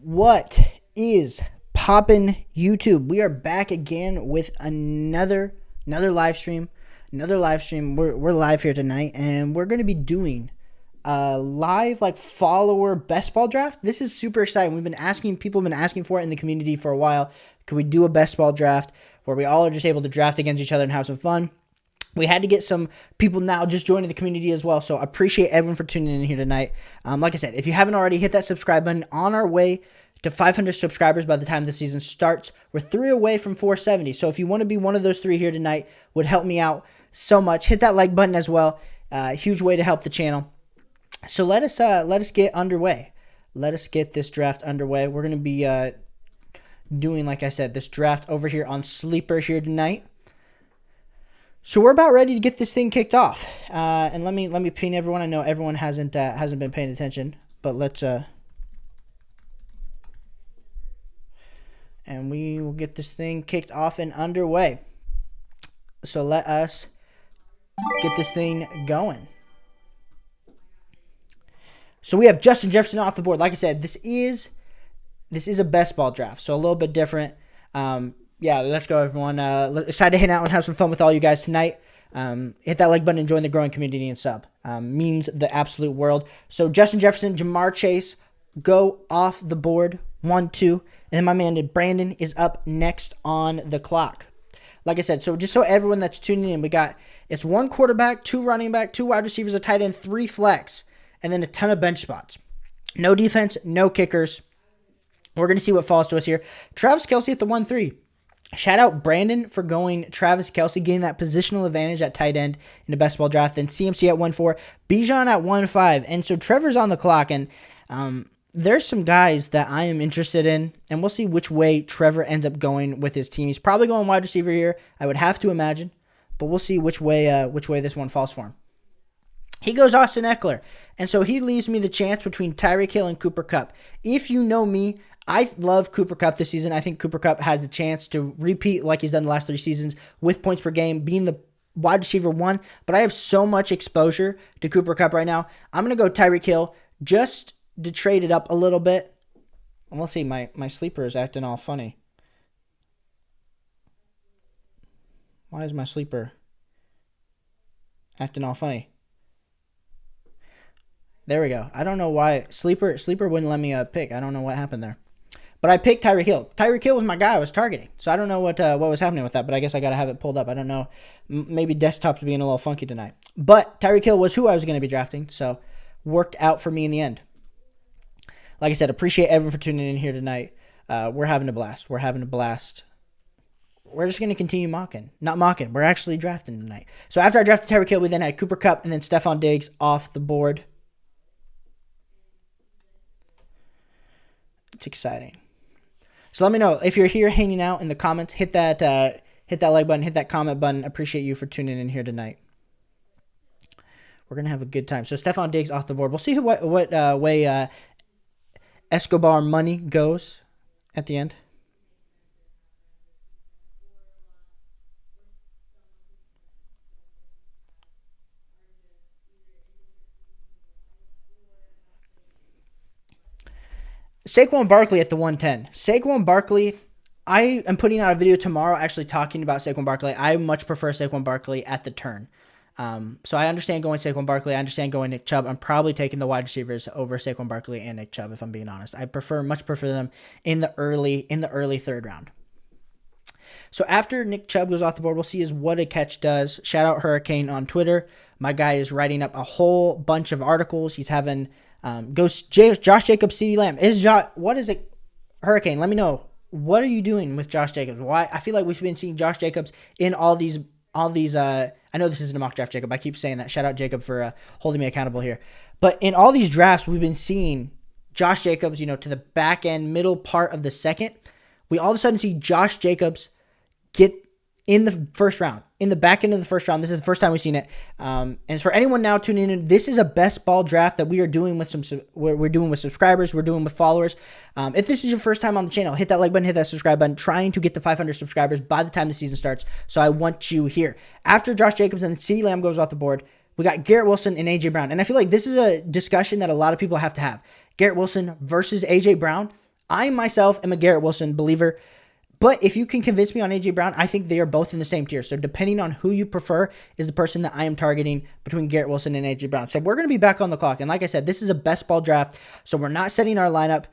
What is poppin' YouTube? We are back again with another live stream. We're live here tonight, and we're gonna be doing a live follower best ball draft. This is super exciting. People have been asking for it in the community for a while. Could we do a best ball draft where we all are just able to draft against each other and have some fun? We had to get some people now just joining the community as well. So I appreciate everyone for tuning in here tonight. Like I said, if you haven't already, hit that subscribe button. On our way to 500 subscribers by the time the season starts. We're 3 away from 470. So if you want to be one of those 3 here tonight, would help me out so much. Hit that like button as well. Huge way to help the channel. So let us get underway. Let us get this draft underway. We're going to be doing, like I said, this draft over here on Sleeper here tonight. So we're about ready to get this thing kicked off. And let me ping everyone. I know everyone hasn't been paying attention, but let's and we will get this thing kicked off and underway. So let us get this thing going. So we have Justin Jefferson off the board. Like I said, this is a best ball draft, so a little bit different. Yeah, let's go, everyone. Excited to hang out and have some fun with all you guys tonight. Hit that like button and join the growing community and sub. Means the absolute world. So Justin Jefferson, Jamar Chase go off the board. 1, 2. And then my man Brandon is up next on the clock. Like I said, so just so everyone that's tuning in, it's 1 quarterback, 2 running back, 2 wide receivers, a tight end, 3 flex, and then a ton of bench spots. No defense, no kickers. We're going to see what falls to us here. Travis Kelce at the 1-3. Shout out Brandon for going Travis Kelce, getting that positional advantage at tight end in the best ball draft. Then CMC at 1-4, Bijan at 1-5. And so Trevor's on the clock, and there's some guys that I am interested in, and we'll see which way Trevor ends up going with his team. He's probably going wide receiver here, I would have to imagine, but we'll see which way this one falls for him. He goes Austin Eckler, and so he leaves me the chance between Tyreek Hill and Cooper Kupp. If you know me, I love Cooper Kupp this season. I think Cooper Kupp has a chance to repeat like he's done the last 3 seasons with points per game, being the wide receiver 1, but I have so much exposure to Cooper Kupp right now. I'm going to go Tyreek Hill just to trade it up a little bit. And we'll see, my sleeper is acting all funny. Why is my sleeper acting all funny? There we go. I don't know why. Sleeper wouldn't let me pick. I don't know what happened there. But I picked Tyreek Hill. Tyreek Hill was my guy I was targeting. So I don't know what was happening with that, but I guess I got to have it pulled up. I don't know. Maybe desktop's being a little funky tonight. But Tyreek Hill was who I was going to be drafting, so worked out for me in the end. Like I said, appreciate everyone for tuning in here tonight. We're having a blast. We're just going to continue mocking. Not mocking. We're actually drafting tonight. So after I drafted Tyreek Hill, we then had Cooper Kupp and then Stephon Diggs off the board. It's exciting. So let me know if you're here hanging out in the comments. Hit that like button. Hit that comment button. Appreciate you for tuning in here tonight. We're going to have a good time. So Stephon Diggs off the board. We'll see what way Escobar money goes at the end. Saquon Barkley at the 110. Saquon Barkley, I am putting out a video tomorrow actually talking about Saquon Barkley. I much prefer Saquon Barkley at the turn. So I understand going Saquon Barkley. I understand going Nick Chubb. I'm probably taking the wide receivers over Saquon Barkley and Nick Chubb, if I'm being honest. I much prefer them in the early 3rd round. So after Nick Chubb goes off the board, we'll see what a catch does. Shout out Hurricane on Twitter. My guy is writing up a whole bunch of articles. He's having Josh Jacobs, CeeDee Lamb. What is it? Hurricane, let me know. What are you doing with Josh Jacobs? Why? I feel like we've been seeing Josh Jacobs in all these I know this isn't a mock draft, Jacob. I keep saying that. Shout out Jacob for holding me accountable here. But in all these drafts, we've been seeing Josh Jacobs, to the back end, middle part of the second. We all of a sudden see Josh Jacobs get in the first round, in the back end of the first round. This is the first time we've seen it. And for anyone now tuning in, this is a best ball draft that we are doing with we're doing with subscribers, we're doing with followers. If this is your first time on the channel, hit that like button, hit that subscribe button, trying to get to 500 subscribers by the time the season starts. So I want you here. After Josh Jacobs and CeeDee Lamb goes off the board, we got Garrett Wilson and A.J. Brown. And I feel like this is a discussion that a lot of people have to have. Garrett Wilson versus A.J. Brown. I myself am a Garrett Wilson believer. But if you can convince me on A.J. Brown, I think they are both in the same tier. So depending on who you prefer is the person that I am targeting between Garrett Wilson and A.J. Brown. So we're going to be back on the clock. And like I said, this is a best ball draft. So we're not setting our lineup.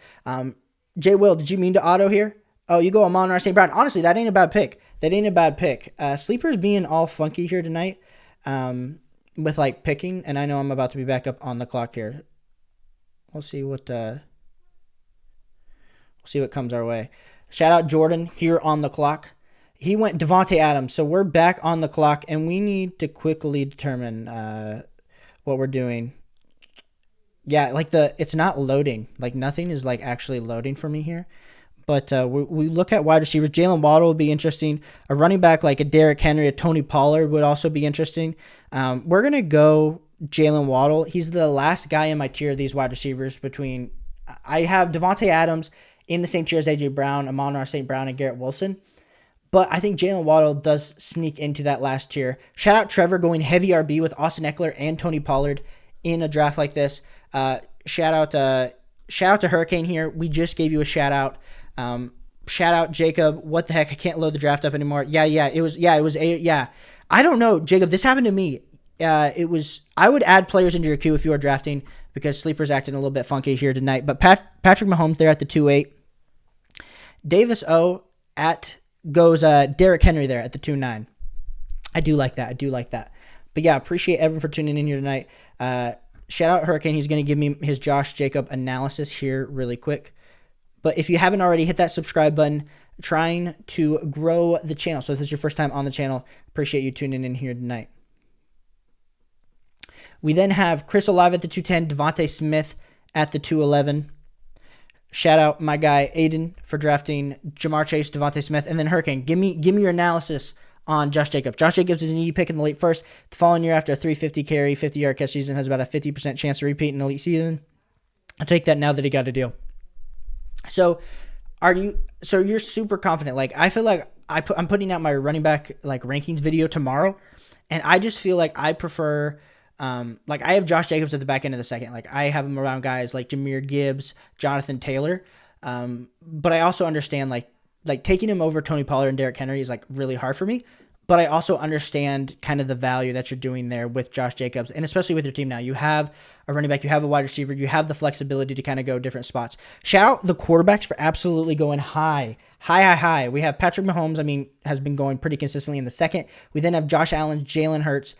Jay Will, did you mean to auto here? Oh, you go Amon-Ra St. Brown. Honestly, that ain't a bad pick. Sleepers being all funky here tonight with like picking. And I know I'm about to be back up on the clock here. We'll see what comes our way. Shout out Jordan here on the clock. He went Devontae Adams. So we're back on the clock, and we need to quickly determine what we're doing. Yeah, like it's not loading. Like nothing is like actually loading for me here. But we look at wide receivers. Jalen Waddle would be interesting. A running back like a Derrick Henry, a Tony Pollard would also be interesting. We're going to go Jalen Waddle. He's the last guy in my tier of these wide receivers between – I have Devontae Adams in the same tier as A.J. Brown, Amon-Ra St. Brown, and Garrett Wilson. But I think Jalen Waddle does sneak into that last tier. Shout out Trevor going heavy RB with Austin Eckler and Tony Pollard in a draft like this. Shout out to Hurricane here. We just gave you a shout out. Shout out Jacob. What the heck? I can't load the draft up anymore. It was. I don't know, Jacob. This happened to me. I would add players into your queue if you are drafting because Sleeper's acting a little bit funky here tonight. But Patrick Mahomes there at the 2-8. Davis O goes Derrick Henry there at the 2-9. I do like that. But yeah, appreciate everyone for tuning in here tonight. Shout out Hurricane. He's going to give me his Josh Jacob analysis here really quick. But if you haven't already, hit that subscribe button. Trying to grow the channel. So if this is your first time on the channel, appreciate you tuning in here tonight. We then have Chris Olave at the 210, Devontae Smith at the 211. Shout out my guy Aiden for drafting Jamar Chase, Devontae Smith, and then Hurricane. Give me your analysis on Josh Jacobs. Josh Jacobs is an elite pick in the late first. The following year after a 350 carry, 50-yard catch season, has about a 50% chance to repeat in the elite season. I'll take that now that he got a deal. So you're super confident. Like I feel like I'm putting out my running back like rankings video tomorrow, and I just feel like I prefer like I have Josh Jacobs at the back end of the second. Like I have him around guys like Jahmyr Gibbs, Jonathan Taylor. But I also understand like taking him over Tony Pollard and Derrick Henry is like really hard for me. But I also understand kind of the value that you're doing there with Josh Jacobs, and especially with your team now. You have a running back, you have a wide receiver, you have the flexibility to kind of go different spots. Shout out the quarterbacks for absolutely going high. We have Patrick Mahomes, has been going pretty consistently in the second. We then have Josh Allen, Jalen Hurts,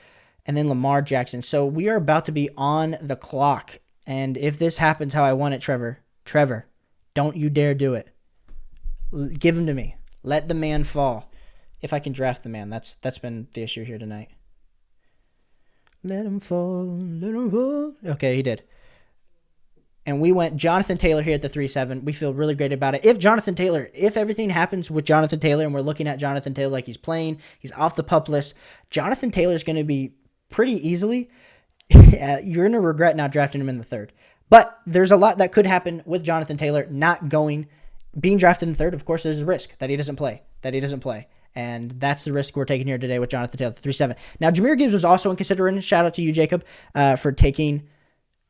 and then Lamar Jackson. So we are about to be on the clock. And if this happens how I want it, Trevor, don't you dare do it. Give him to me. Let the man fall. If I can draft the man, that's been the issue here tonight. Let him fall. Okay, he did. And we went Jonathan Taylor here at the 3-7. We feel really great about it. If everything happens with Jonathan Taylor and we're looking at Jonathan Taylor like he's playing, he's off the PUP list, Jonathan Taylor is going to be pretty easily. You're going to regret not drafting him in the third. But there's a lot that could happen with Jonathan Taylor being drafted in the third. Of course, there's a risk that he doesn't play. And that's the risk we're taking here today with Jonathan Taylor at the 3-7. Now, Jahmyr Gibbs was also in consideration. Shout out to you, Jacob, for taking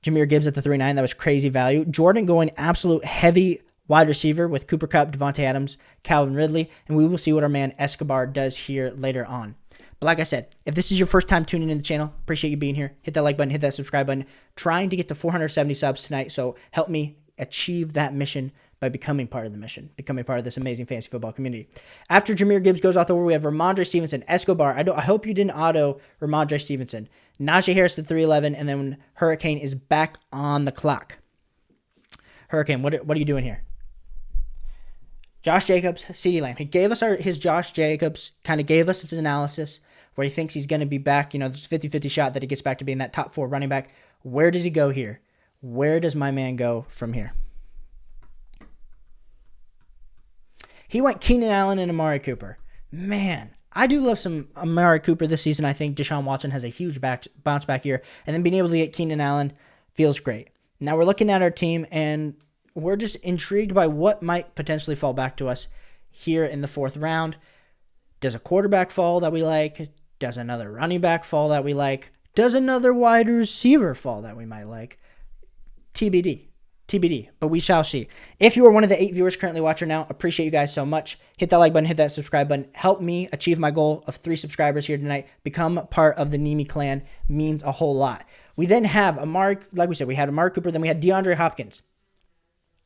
Jahmyr Gibbs at the 3-9. That was crazy value. Jordan going absolute heavy wide receiver with Cooper Kupp, Devontae Adams, Calvin Ridley. And we will see what our man Escobar does here later on. But like I said, if this is your first time tuning in the channel, appreciate you being here. Hit that like button, hit that subscribe button. Trying to get to 470 subs tonight, so help me achieve that mission by becoming part of the mission, becoming part of this amazing fantasy football community. After Jahmyr Gibbs goes off the board, we have Ramondre Stevenson, Escobar. I hope you didn't auto Ramondre Stevenson. Najee Harris at 3-11, and then Hurricane is back on the clock. Hurricane, what are you doing here? Josh Jacobs, CeeDee Lamb. He gave us his Josh Jacobs, kind of gave us his analysis where he thinks he's going to be back. There's a 50-50 shot that he gets back to being that top 4 running back. Where does he go here? Where does my man go from here? He went Keenan Allen and Amari Cooper. Man, I do love some Amari Cooper this season. I think Deshaun Watson has a huge bounce back here. And then being able to get Keenan Allen feels great. Now we're looking at our team, and we're just intrigued by what might potentially fall back to us here in the 4th round. Does a quarterback fall that we like? Does another running back fall that we like? Does another wide receiver fall that we might like? TBD. TBD, but we shall see. If you are one of the 8 viewers currently watching now, appreciate you guys so much. Hit that like button, hit that subscribe button. Help me achieve my goal of 3 subscribers here tonight. Become part of the Nemi clan. Means a whole lot. We then have like we said, we had Amari Cooper, then we had DeAndre Hopkins.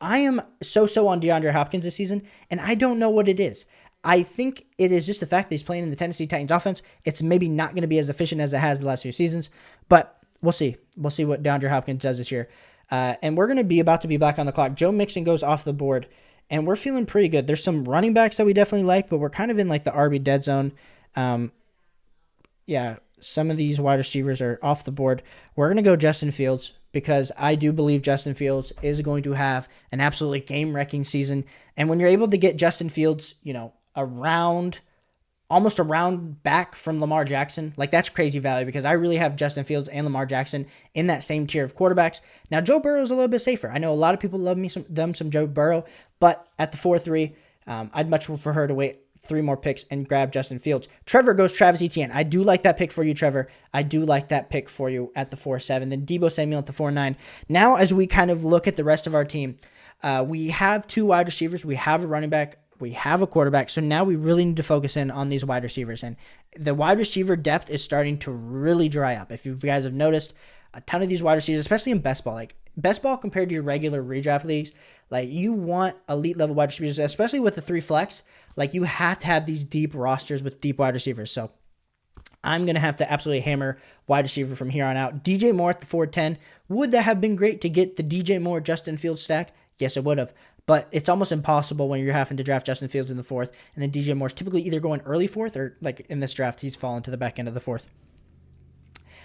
I am so on DeAndre Hopkins this season, and I don't know what it is. I think it is just the fact that he's playing in the Tennessee Titans offense. It's maybe not going to be as efficient as it has the last few seasons, but we'll see. We'll see what DeAndre Hopkins does this year. And we're going to be about to be back on the clock. Joe Mixon goes off the board, and we're feeling pretty good. There's some running backs that we definitely like, but we're kind of in like the RB dead zone. Yeah, some of these wide receivers are off the board. We're going to go Justin Fields because I do believe Justin Fields is going to have an absolutely game-wrecking season. And when you're able to get Justin Fields, almost a round back from Lamar Jackson, like that's crazy value because I really have Justin Fields and Lamar Jackson in that same tier of quarterbacks. Now, Joe Burrow is a little bit safer. I know a lot of people love some Joe Burrow, but at the 4-3, I'd much prefer to wait 3 more picks and grab Justin Fields. Trevor goes Travis Etienne. I do like that pick for you, Trevor. I do like that pick for you at the 4-7. Then Deebo Samuel at the 4-9. Now, as we kind of look at the rest of our team, we have 2 wide receivers. We have a running back. We have a quarterback, so now we really need to focus in on these wide receivers. And the wide receiver depth is starting to really dry up. If you guys have noticed, a ton of these wide receivers, especially in best ball, like best ball compared to your regular redraft leagues, like you want elite level wide receivers, especially with the 3 flex. Like you have to have these deep rosters with deep wide receivers. So I'm going to have to absolutely hammer wide receiver from here on out. DJ Moore at the 4-10. Would that have been great to get the DJ Moore Justin Fields stack? Yes, it would have. But it's almost impossible when you're having to draft Justin Fields in the 4th, and then DJ Moore's typically either going early 4th or, like in this draft, he's fallen to the back end of the 4th.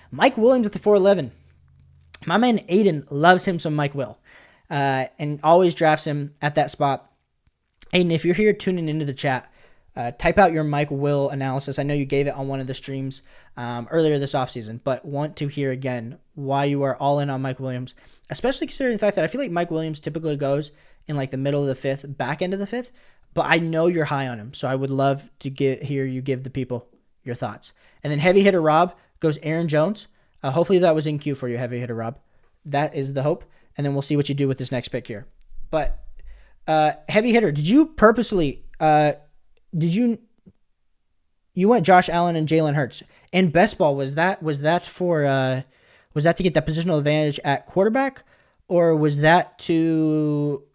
Mike Williams at the 4-11. My man Aiden loves him some Mike Will, and always drafts him at that spot. Aiden, if you're here tuning into the chat, type out your Mike Will analysis. I know you gave it on one of the streams earlier this offseason, but want to hear again why you are all in on Mike Williams, especially considering the fact that I feel like Mike Williams typically goes in like the middle of the 5th, back end of the 5th, but I know you're high on him, so I would love to hear you give the people your thoughts. And then heavy hitter Rob goes Aaron Jones. Hopefully that was in queue for you, heavy hitter Rob. That is the hope, and then we'll see what you do with this next pick here. But heavy hitter, did you purposely you went Josh Allen and Jalen Hurts in best ball? Was that to get that positional advantage at quarterback, or was that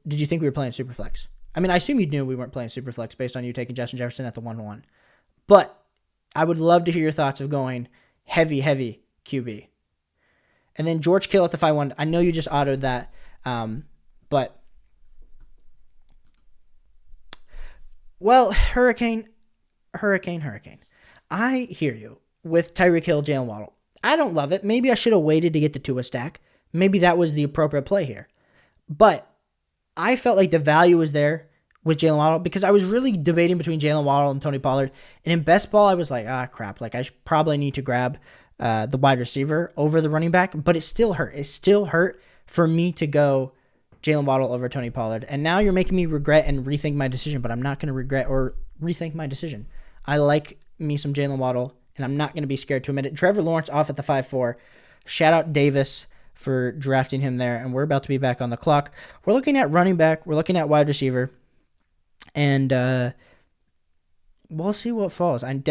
did you think we were playing Superflex? I mean, I assume you knew we weren't playing Superflex based on you taking Justin Jefferson at the 1-1. But I would love to hear your thoughts of going heavy QB. And then George Kittle at the 5-1. I know you just autoed that, but well, Hurricane. I hear you with Tyreek Hill, Jalen Waddle. I don't love it. Maybe I should have waited to get the Tua stack. Maybe that was the appropriate play here. But I felt like the value was there with Jalen Waddle because I was really debating between Jalen Waddle and Tony Pollard. And in best ball, I was like, crap. Like I probably need to grab the wide receiver over the running back. But it still hurt. It still hurt for me to go Jalen Waddle over Tony Pollard. And now you're making me regret and rethink my decision. But I'm not going to regret or rethink my decision. I like me some Jalen Waddle, and I'm not going to be scared to admit it. Trevor Lawrence off at the 5-4. Shout out Davis for drafting him there, and we're about to be back on the clock. We're looking at running back. We're looking at wide receiver, and we'll see what falls. There's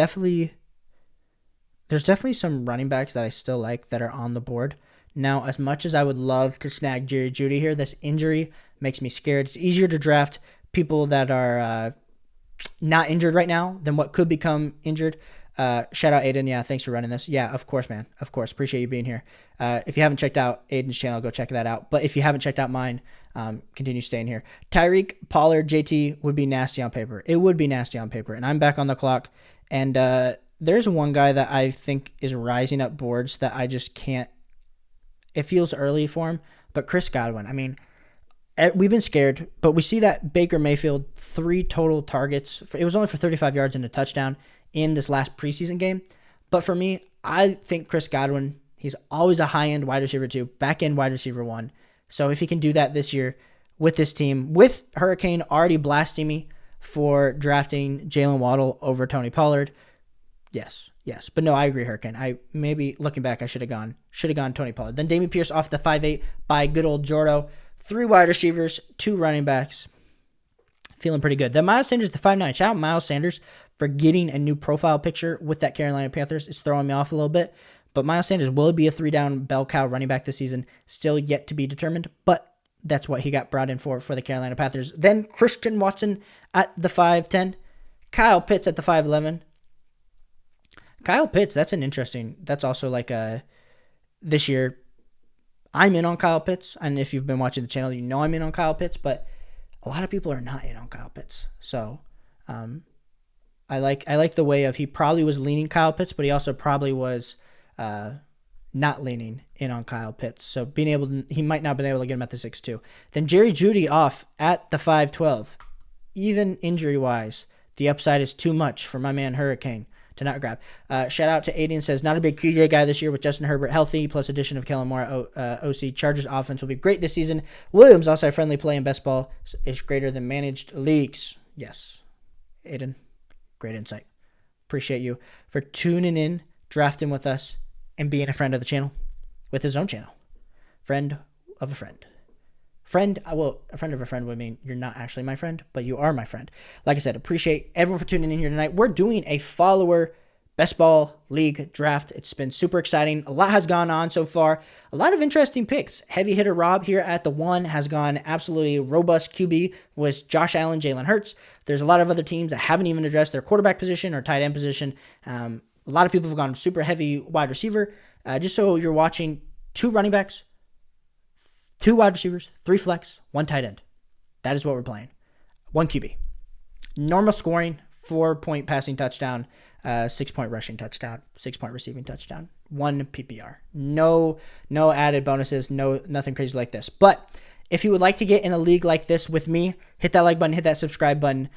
definitely some running backs that I still like that are on the board. Now, as much as I would love to snag Jerry Jeudy here, this injury makes me scared. It's easier to draft people that are not injured right now than what could become injured. Shout out Aiden. Yeah, thanks for running this. Yeah, of course, man. Of course. Appreciate you being here. If you haven't checked out Aiden's channel, go check that out. But if you haven't checked out mine, continue staying here. Tyreek, Pollard, JT would be nasty on paper. It would be nasty on paper. And I'm back on the clock. And there's one guy that I think is rising up boards that I just can't. It feels early for him. But Chris Godwin, I mean, we've been scared. But we see that Baker Mayfield, 3 total targets. It was only for 35 yards and a touchdown in this last preseason game. But for me, I think Chris Godwin, he's always a high-end wide receiver 2, back-end wide receiver 1. So if he can do that this year with this team, with Hurricane already blasting me for drafting Jalen Waddle over Tony Pollard, yes. But no, I agree, Hurricane. Maybe looking back, I should have gone Tony Pollard. Then Damian Pierce off the 5-8 by good old Jordo. 3 wide receivers, 2 running backs. Feeling pretty good. Then Miles Sanders, the 5'9". Shout out Miles Sanders for getting a new profile picture with that Carolina Panthers. It's throwing me off a little bit. But Miles Sanders will be a 3-down bell cow running back this season. Still yet to be determined. But that's what he got brought in for the Carolina Panthers. Then Christian Watson at the 5'10". Kyle Pitts at the 5'11". Kyle Pitts, that's also like this year. I'm in on Kyle Pitts. And if you've been watching the channel, you know I'm in on Kyle Pitts. But a lot of people are not in on Kyle Pitts. So I like the way of he probably was leaning Kyle Pitts, but he also probably was not leaning in on Kyle Pitts. So he might not have been able to get him at the 6'2". Then Jerry Jeudy off at the 5'12". Even injury-wise, the upside is too much for my man Hurricane to not grab. Shout out to Aiden, says, not a big QJ guy this year with Justin Herbert healthy, plus addition of Kellen Moore OC. Chargers offense will be great this season. Williams also a friendly play in best ball is greater than managed leagues. Yes. Aiden, great insight. Appreciate you for tuning in, drafting with us, and being a friend of the channel with his own channel. Friend of a friend. A friend of a friend would mean you're not actually my friend, but you are my friend. Like I said, appreciate everyone for tuning in here tonight. We're doing a follower best ball league draft. It's been super exciting. A lot has gone on so far. A lot of interesting picks. Heavy hitter Rob here at the 1 has gone absolutely robust. QB was Josh Allen, Jalen Hurts. There's a lot of other teams that haven't even addressed their quarterback position or tight end position. A lot of people have gone super heavy wide receiver. Just so you're watching, 2 running backs, 2 wide receivers, 3 flex, 1 tight end. That is what we're playing. 1 QB. Normal scoring, 4-point passing touchdown, 6-point rushing touchdown, 6-point receiving touchdown, 1 PPR. No added bonuses, nothing crazy like this. But if you would like to get in a league like this with me, hit that like button, hit that subscribe button.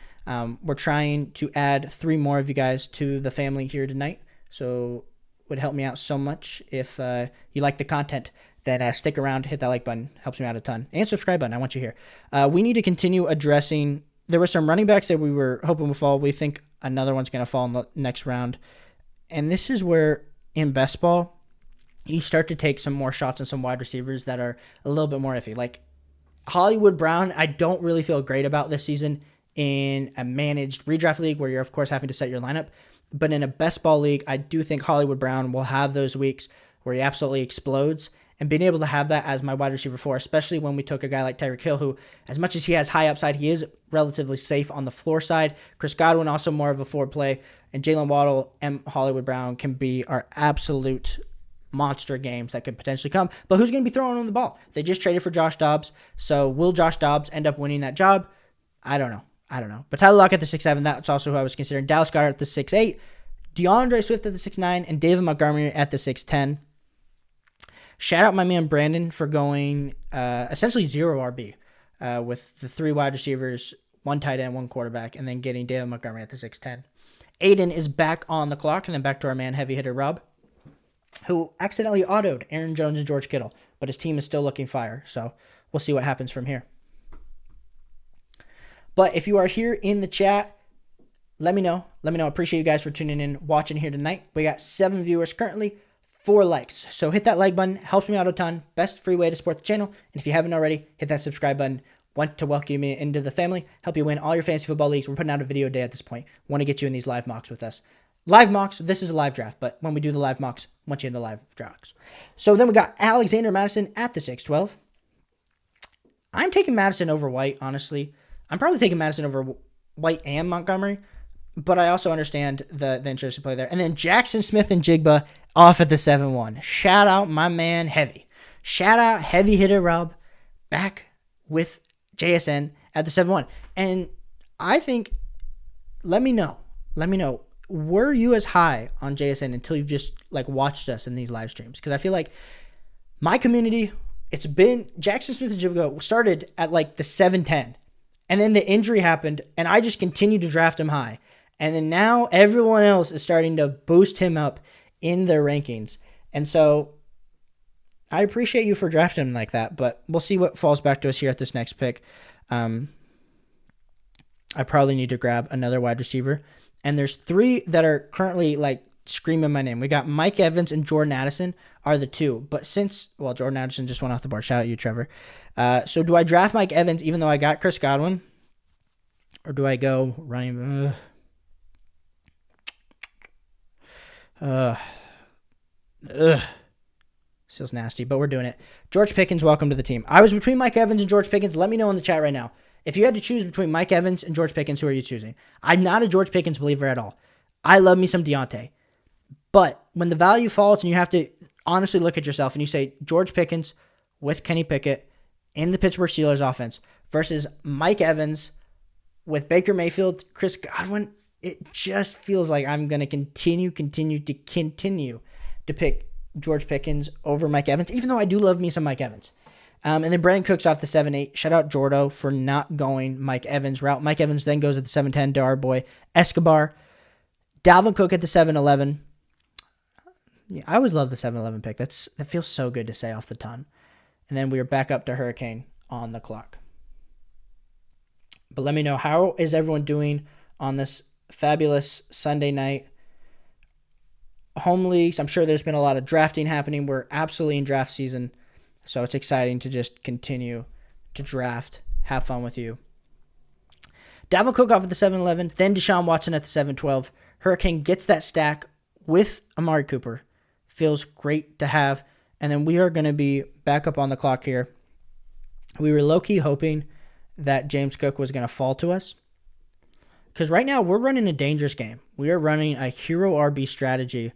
We're trying to add 3 more of you guys to the family here tonight. So it would help me out so much if you like the content. Then stick around, hit that like button. Helps me out a ton. And subscribe button. I want you here. We need to continue addressing. There were some running backs that we were hoping would fall. We think another one's going to fall in the next round. And this is where, in best ball, you start to take some more shots on some wide receivers that are a little bit more iffy. Like Hollywood Brown, I don't really feel great about this season in a managed redraft league where you're, of course, having to set your lineup. But in a best ball league, I do think Hollywood Brown will have those weeks where he absolutely explodes. And being able to have that as my wide receiver 4, especially when we took a guy like Tyreek Hill, who, as much as he has high upside, he is relatively safe on the floor side. Chris Godwin, also more of a forward play. And Jalen Waddle and Hollywood Brown can be our absolute monster games that could potentially come. But who's going to be throwing them the ball? They just traded for Josh Dobbs. So will Josh Dobbs end up winning that job? I don't know. But Tyler Lockett at the 6'7", that's also who I was considering. Dallas Goedert at the 6'8", DeAndre Swift at the 6'9", and David Montgomery at the 6'10". Shout out my man Brandon for going essentially 0 RB with the 3 wide receivers, 1 tight end, 1 quarterback, and then getting David Montgomery at the 6'10". Aiden is back on the clock, and then back to our man heavy hitter Rob, who accidentally autoed Aaron Jones and George Kittle, but his team is still looking fire, so we'll see what happens from here. But if you are here in the chat, let me know. Appreciate you guys for tuning in, watching here tonight. We got 7 viewers currently, 4 likes. So hit that like button. Helps me out a ton. Best free way to support the channel. And if you haven't already, hit that subscribe button. Want to welcome you into the family. Help you win all your fantasy football leagues. We're putting out a video day at this point. Want to get you in these live mocks with us. Live mocks. This is a live draft. But when we do the live mocks, want you in the live drafts. So then we got Alexander Madison at the 6'12". I'm taking Madison over White, honestly. I'm probably taking Madison over White and Montgomery. But I also understand the interest to play there. And then Jackson Smith and Jigba off at the 7-1. Shout out my man Heavy. Shout out heavy hitter Rob back with JSN at the 7-1. And I think, let me know, were you as high on JSN until you just watched us in these live streams? Because I feel like my community, it's been Jackson Smith and Jigba started at the 7-10. And then the injury happened, and I just continued to draft him high. And then now everyone else is starting to boost him up in their rankings. And so I appreciate you for drafting him like that, but we'll see what falls back to us here at this next pick. I probably need to grab another wide receiver. And there's 3 that are currently screaming my name. We got Mike Evans and Jordan Addison are the two. But Jordan Addison just went off the board. Shout out you, Trevor. So do I draft Mike Evans even though I got Chris Godwin? Or do I go running? Feels nasty, but we're doing it. George Pickens, welcome to the team. I was between Mike Evans and George Pickens. Let me know in the chat right now. If you had to choose between Mike Evans and George Pickens, who are you choosing? I'm not a George Pickens believer at all. I love me some Deontay. But when the value falls and you have to honestly look at yourself and you say George Pickens with Kenny Pickett in the Pittsburgh Steelers offense versus Mike Evans with Baker Mayfield, Chris Godwin, it just feels like I'm going to continue to pick George Pickens over Mike Evans, even though I do love me some Mike Evans. And then Brandon Cooks off the 7-8. Shout out Jordo for not going Mike Evans route. Mike Evans then goes at the 7-10 to our boy Escobar. Dalvin Cook at the 7-11. Yeah, I always love the 7-11 pick. That feels so good to say off the tongue. And then we are back up to Hurricane on the clock. But let me know, how is everyone doing on this fabulous Sunday night? Home leagues, I'm sure there's been a lot of drafting happening. We're absolutely in draft season. So it's exciting to just continue to draft, have fun with you. Dalvin Cook off at the 7-11, then Deshaun Watson at the 7-12. Hurricane gets that stack with Amari Cooper. Feels great to have. And then we are going to be back up on the clock here. We were low-key hoping that James Cook was going to fall to us. Because right now we're running a dangerous game. We are running a hero RB strategy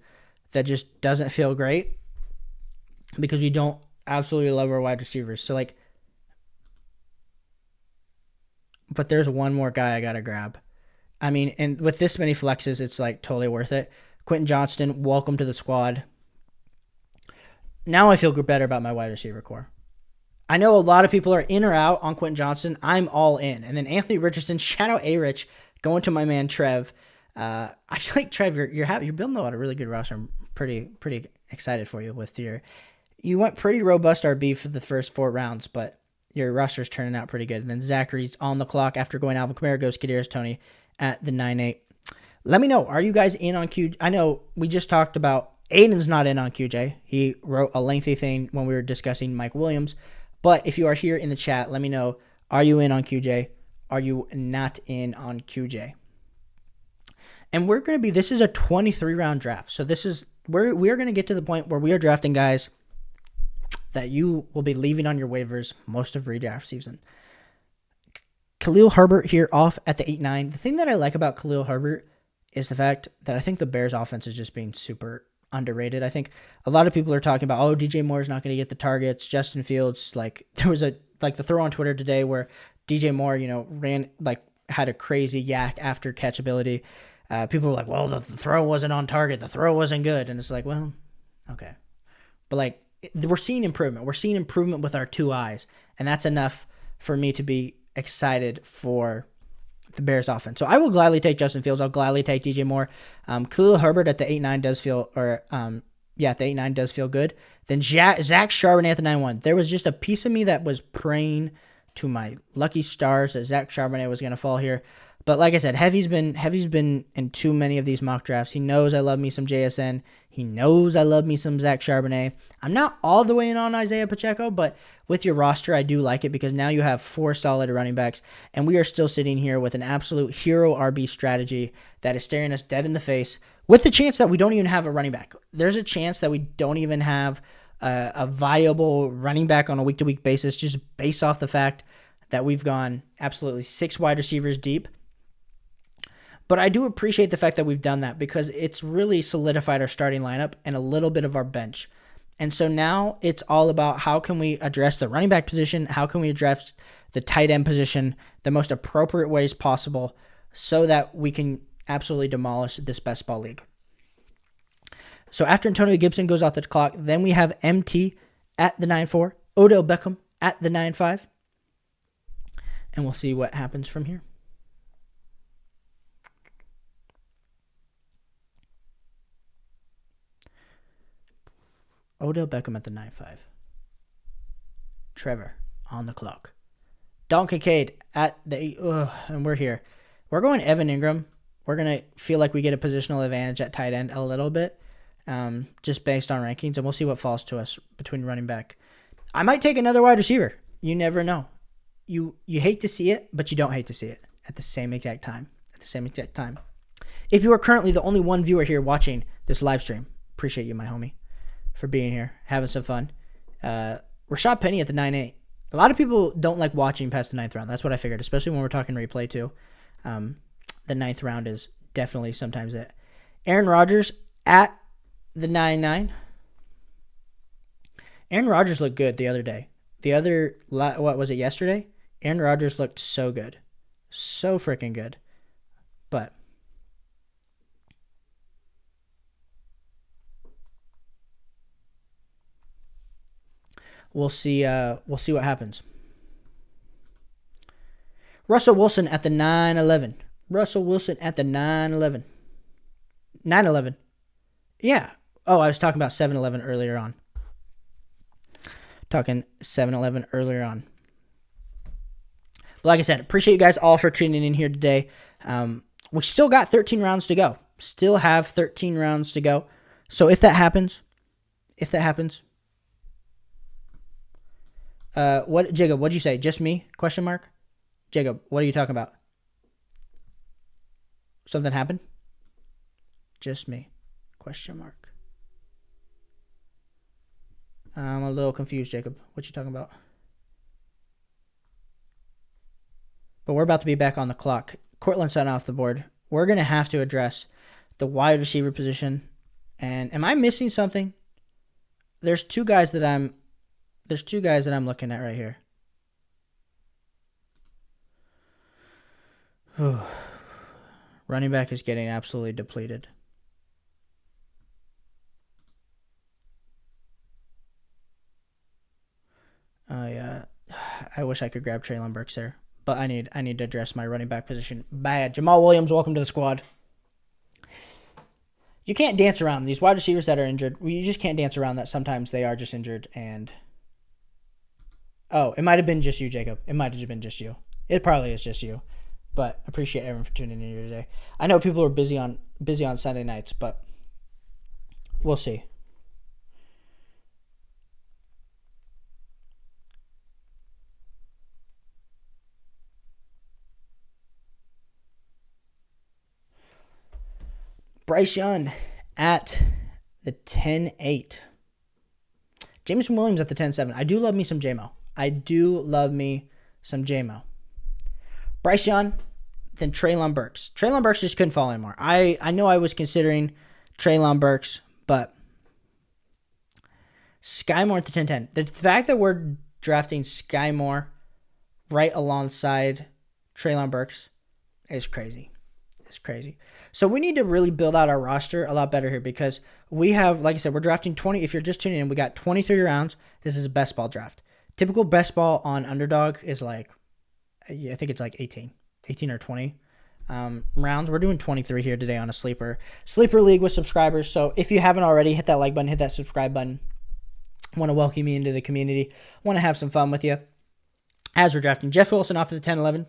that just doesn't feel great because we don't absolutely love our wide receivers. So, but there's one more guy I got to grab. I mean, and with this many flexes, it's totally worth it. Quentin Johnston, welcome to the squad. Now I feel better about my wide receiver core. I know a lot of people are in or out on Quentin Johnston. I'm all in. And then Anthony Richardson, shout out A-Rich, going to my man Trev. I feel like, Trev, you're building a really good roster. I'm pretty excited for you with you went pretty robust RB for the first 4 rounds, but your roster's turning out pretty good. And then Zachary's on the clock after going Alvin Kamara, goes Kadarius Toney at the 9-8. Let me know, are you guys in on QJ? I know we just talked about Aiden's not in on QJ. He wrote a lengthy thing when we were discussing Mike Williams. But if you are here in the chat, let me know, are you in on QJ? Are you not in on QJ? And this is a 23-round draft. So we are going to get to the point where we are drafting guys that you will be leaving on your waivers most of redraft season. Khalil Herbert here off at the 8-9. The thing that I like about Khalil Herbert is the fact that I think the Bears offense is just being super underrated. I think a lot of people are talking about, DJ Moore is not going to get the targets. Justin Fields, there was the throw on Twitter today where DJ Moore, had a crazy yak after catch ability. People were like, well, the throw wasn't on target. The throw wasn't good. And it's well, okay. But we're seeing improvement. We're seeing improvement with our 2 eyes. And that's enough for me to be excited for the Bears offense. So I will gladly take Justin Fields. I'll gladly take DJ Moore. Khalil Herbert at the 8-9 does feel, at the 8-9 does feel good. Then Zach Charbonnet at the 9-1. There was just a piece of me that was praying to my lucky stars that Zach Charbonnet was going to fall here. But like I said, Heavy's been in too many of these mock drafts. He knows I love me some JSN. He knows I love me some Zach Charbonnet. I'm not all the way in on Isaiah Pacheco, but with your roster, I do like it because now you have 4 solid running backs, and we are still sitting here with an absolute hero RB strategy that is staring us dead in the face with the chance that we don't even have a running back. There's a chance that we don't even have a viable running back on a week-to-week basis just based off the fact that we've gone absolutely 6 wide receivers deep. But I do appreciate the fact that we've done that because it's really solidified our starting lineup and a little bit of our bench. And so now it's all about how can we address the running back position, how can we address the tight end position the most appropriate ways possible so that we can absolutely demolish this best ball league. So after Antonio Gibson goes off the clock, then we have MT at the 9-4, Odell Beckham at the 9-5, and we'll see what happens from here. Odell Beckham at the 9-5. Trevor on the clock. Don Kincaid at the and we're here. We're going Evan Ingram we're going to feel like we get a positional advantage at tight end a little bit, just based on rankings, and we'll see what falls to us between running back. I might take another wide receiver. You never know. You hate to see it, but you don't hate to see it at the same exact time. If you are currently the only one viewer here watching this live stream, appreciate you, my homie, for being here, having some fun. Rashad Penny at the 9-8. A lot of people don't like watching past the 9th round. That's what I figured, especially when we're talking replay too. The 9th round is definitely sometimes it. Aaron Rodgers at the 9-9. Aaron Rodgers looked good the other day. What was it, yesterday? Aaron Rodgers looked so good. So freaking good. But we'll see what happens. Russell Wilson at the 9-11. 9-11. Yeah. Oh, I was talking about 7-11 earlier on. But like I said, appreciate you guys all for tuning in here today. We still got 13 rounds to go. Still have 13 rounds to go. So if that happens, Jacob, what'd you say? Just me? ? Jacob, what are you talking about? Something happened? Just me? ? I'm a little confused, Jacob. What you talking about? But we're about to be back on the clock. Cortland Sutton off the board. We're going to have to address the wide receiver position. And am I missing something? There's two guys that I'm looking at right here. Running back is getting absolutely depleted. I wish I could grab Treylon Burks there, but I need to address my running back position bad. Jamal Williams, welcome to the squad. You can't dance around these wide receivers that are injured. You just can't dance around that. Sometimes they are just injured, and it might have been just you, Jacob. It might have been just you. It probably is just you. But appreciate everyone for tuning in here today. I know people are busy on Sunday nights, but we'll see. Bryce Young at the 10-8. Jameson Williams at the 10-7. I do love me some JMO. Bryce Young, then Treylon Burks. Treylon Burks just couldn't fall anymore. I know I was considering Treylon Burks, but Sky Moore at the 10-10. The fact that we're drafting Sky Moore right alongside Treylon Burks is crazy. It's crazy. So we need to really build out our roster a lot better here because we have, like I said, we're drafting 20. If you're just tuning in, we got 23 rounds. This is a best ball draft. Typical best ball on Underdog is like, I think it's like 18 or 20 rounds. We're doing 23 here today on a sleeper league with subscribers. So if you haven't already, hit that like button, hit that subscribe button. I want to welcome you into the community. I want to have some fun with you. As we're drafting Jeff Wilson off of the 10-11,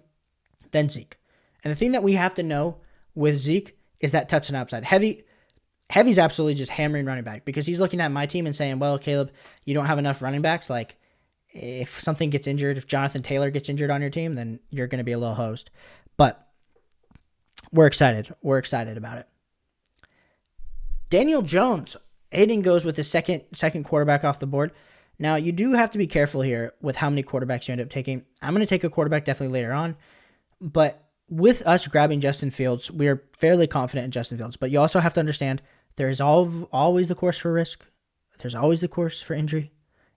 then Zeke. And the thing that we have to know with Zeke is that touchdown upside. Heavy's absolutely just hammering running back because he's looking at my team and saying, well, Caleb, you don't have enough running backs. Like, if something gets injured, if Jonathan Taylor gets injured on your team, then you're going to be a little hosed. But we're excited. We're excited about it. Daniel Jones. Aiden goes with the second quarterback off the board. Now, you do have to be careful here with how many quarterbacks you end up taking. I'm going to take a quarterback definitely later on. But with us grabbing Justin Fields, we are fairly confident in Justin Fields. But you also have to understand there is always the course for risk. There's always the course for injury.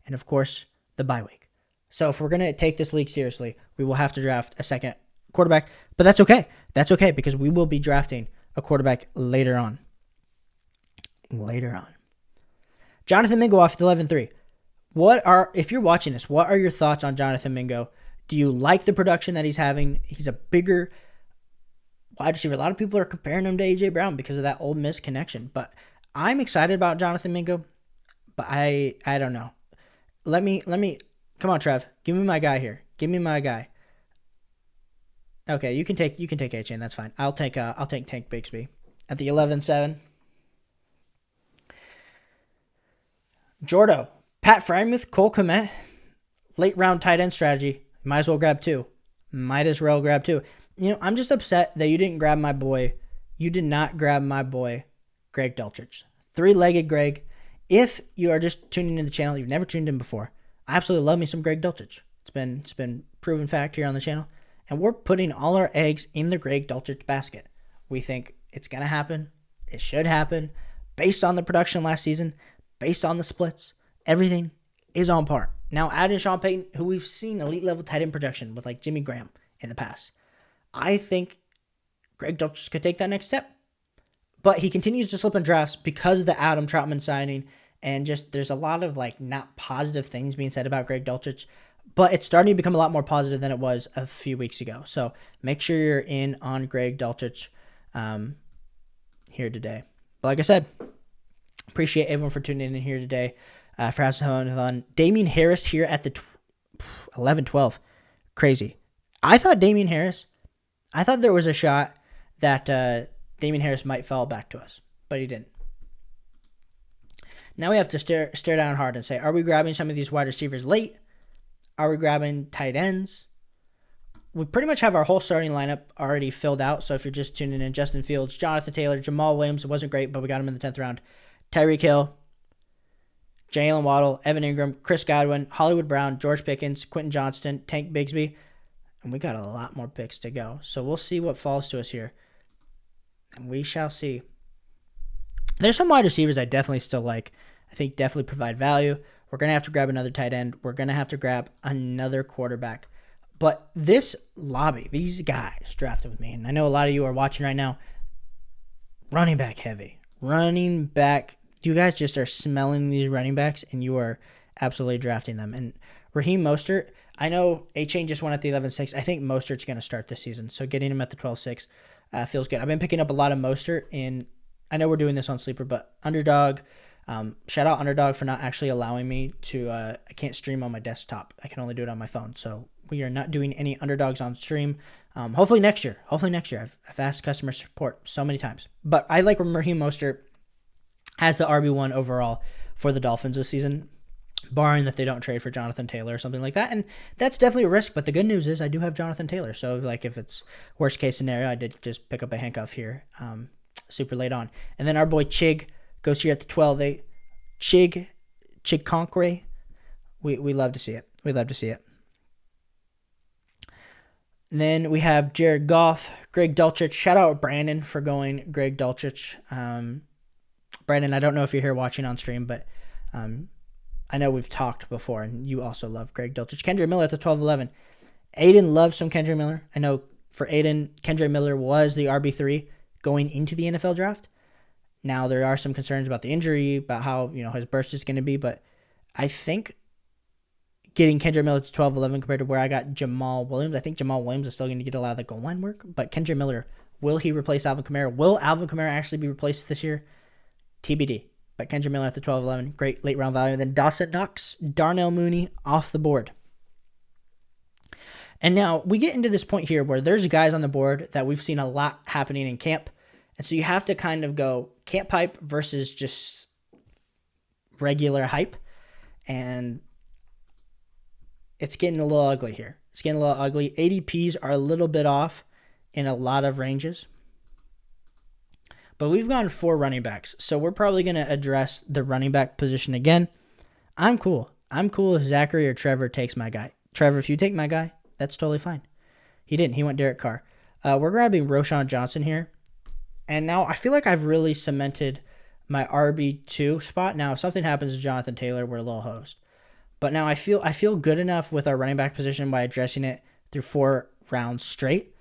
And, of course, the bye week. So if we're going to take this league seriously, we will have to draft a second quarterback. But that's okay. That's okay because we will be drafting a quarterback later on. Jonathan Mingo off the 11-3. If you're watching this, what are your thoughts on Jonathan Mingo? Do you like the production that he's having? He's a bigger wide receiver. A lot of people are comparing him to A.J. Brown because of that Ole Miss connection. But I'm excited about Jonathan Mingo. But I don't know. Let me come on, Trev. Give me my guy here. Give me my guy. Okay, you can take A-Chain. That's fine. I'll take Tank Bigsby at the 11-7. Jordo, Pat Frymouth, Cole Kmet, late round tight end strategy. Might as well grab two. I'm just upset that you didn't grab my boy. You did not grab my boy, Greg Dulcich. Three-legged Greg. If you are just tuning in the channel, you've never tuned in before, I absolutely love me some Greg Dulcich. It's been proven fact here on the channel. And we're putting all our eggs in the Greg Dulcich basket. We think it's going to happen. It should happen. Based on the production last season, based on the splits, everything is on par. Now, add in Sean Payton, who we've seen elite level tight end production with like Jimmy Graham in the past. I think Greg Dulcich could take that next step. But he continues to slip in drafts because of the Adam Troutman signing. And just there's a lot of like not positive things being said about Greg Dulcich. But it's starting to become a lot more positive than it was a few weeks ago. So make sure you're in on Greg Dulcich here today. But like I said, appreciate everyone for tuning in here today, for having some fun. Damian Harris here at the 11-12. Crazy. I thought there was a shot that Damian Harris might fall back to us, but he didn't. Now we have to stare down hard and say, are we grabbing some of these wide receivers late? Are we grabbing tight ends? We pretty much have our whole starting lineup already filled out. So if you're just tuning in, Justin Fields, Jonathan Taylor, Jamal Williams, it wasn't great, but we got him in the 10th round. Tyreek Hill, Jalen Waddle, Evan Ingram, Chris Godwin, Hollywood Brown, George Pickens, Quentin Johnston, Tank Bigsby. And we got a lot more picks to go. So we'll see what falls to us here. And we shall see. There's some wide receivers I definitely still like. I think definitely provide value. We're going to have to grab another tight end. We're going to have to grab another quarterback. But this lobby, these guys drafted with me, and I know a lot of you are watching right now, running back heavy. Running back. You guys just are smelling these running backs, and you are absolutely drafting them. And Raheem Mostert, I know A-Chain just won at the 11-6. I think Mostert's going to start this season, so getting him at the 12-6 feels good. I've been picking up a lot of Mostert in, I know we're doing this on Sleeper, but Underdog. Shout out Underdog for not actually allowing me to, I can't stream on my desktop. I can only do it on my phone. So we are not doing any Underdogs on stream. Hopefully next year. I've asked customer support so many times. But I like Raheem Mostert as the RB1 overall for the Dolphins this season, barring that they don't trade for Jonathan Taylor or something like that. And that's definitely a risk. But the good news is I do have Jonathan Taylor. So like if it's worst case scenario, I did just pick up a handcuff here super late on. And then our boy Chig goes here at the 12-8. Chig Conquere. We love to see it. And then we have Jared Goff, Greg Dulcich. Shout out Brandon for going Greg Dulcich. Brandon, I don't know if you're here watching on stream, but I know we've talked before, and you also love Greg Dulcich. Kendra Miller at the 12-11. Aiden loves some Kendra Miller. I know for Aiden, Kendra Miller was the RB3 going into the NFL draft. Now, there are some concerns about the injury, about how his burst is going to be, but I think getting Kendra Miller to 12-11 compared to where I got Jamal Williams, I think Jamal Williams is still going to get a lot of the goal line work, but Kendra Miller, will he replace Alvin Kamara? Will Alvin Kamara actually be replaced this year? TBD. But Kendra Miller at the 12-11, great late round value. And then Dawson Knox, Darnell Mooney off the board. And now we get into this point here where there's guys on the board that we've seen a lot happening in camp. And so you have to kind of go camp hype versus just regular hype. And it's getting a little ugly here. ADPs are a little bit off in a lot of ranges. But we've gone 4 running backs. So we're probably going to address the running back position again. I'm cool if Zachary or Trevor takes my guy. Trevor, if you take my guy, that's totally fine. He didn't. He went Derek Carr. We're grabbing Roschon Johnson here. And now I feel like I've really cemented my RB2 spot. Now, if something happens to Jonathan Taylor, we're a little host. But now I feel good enough with our running back position by addressing it through 4 rounds straight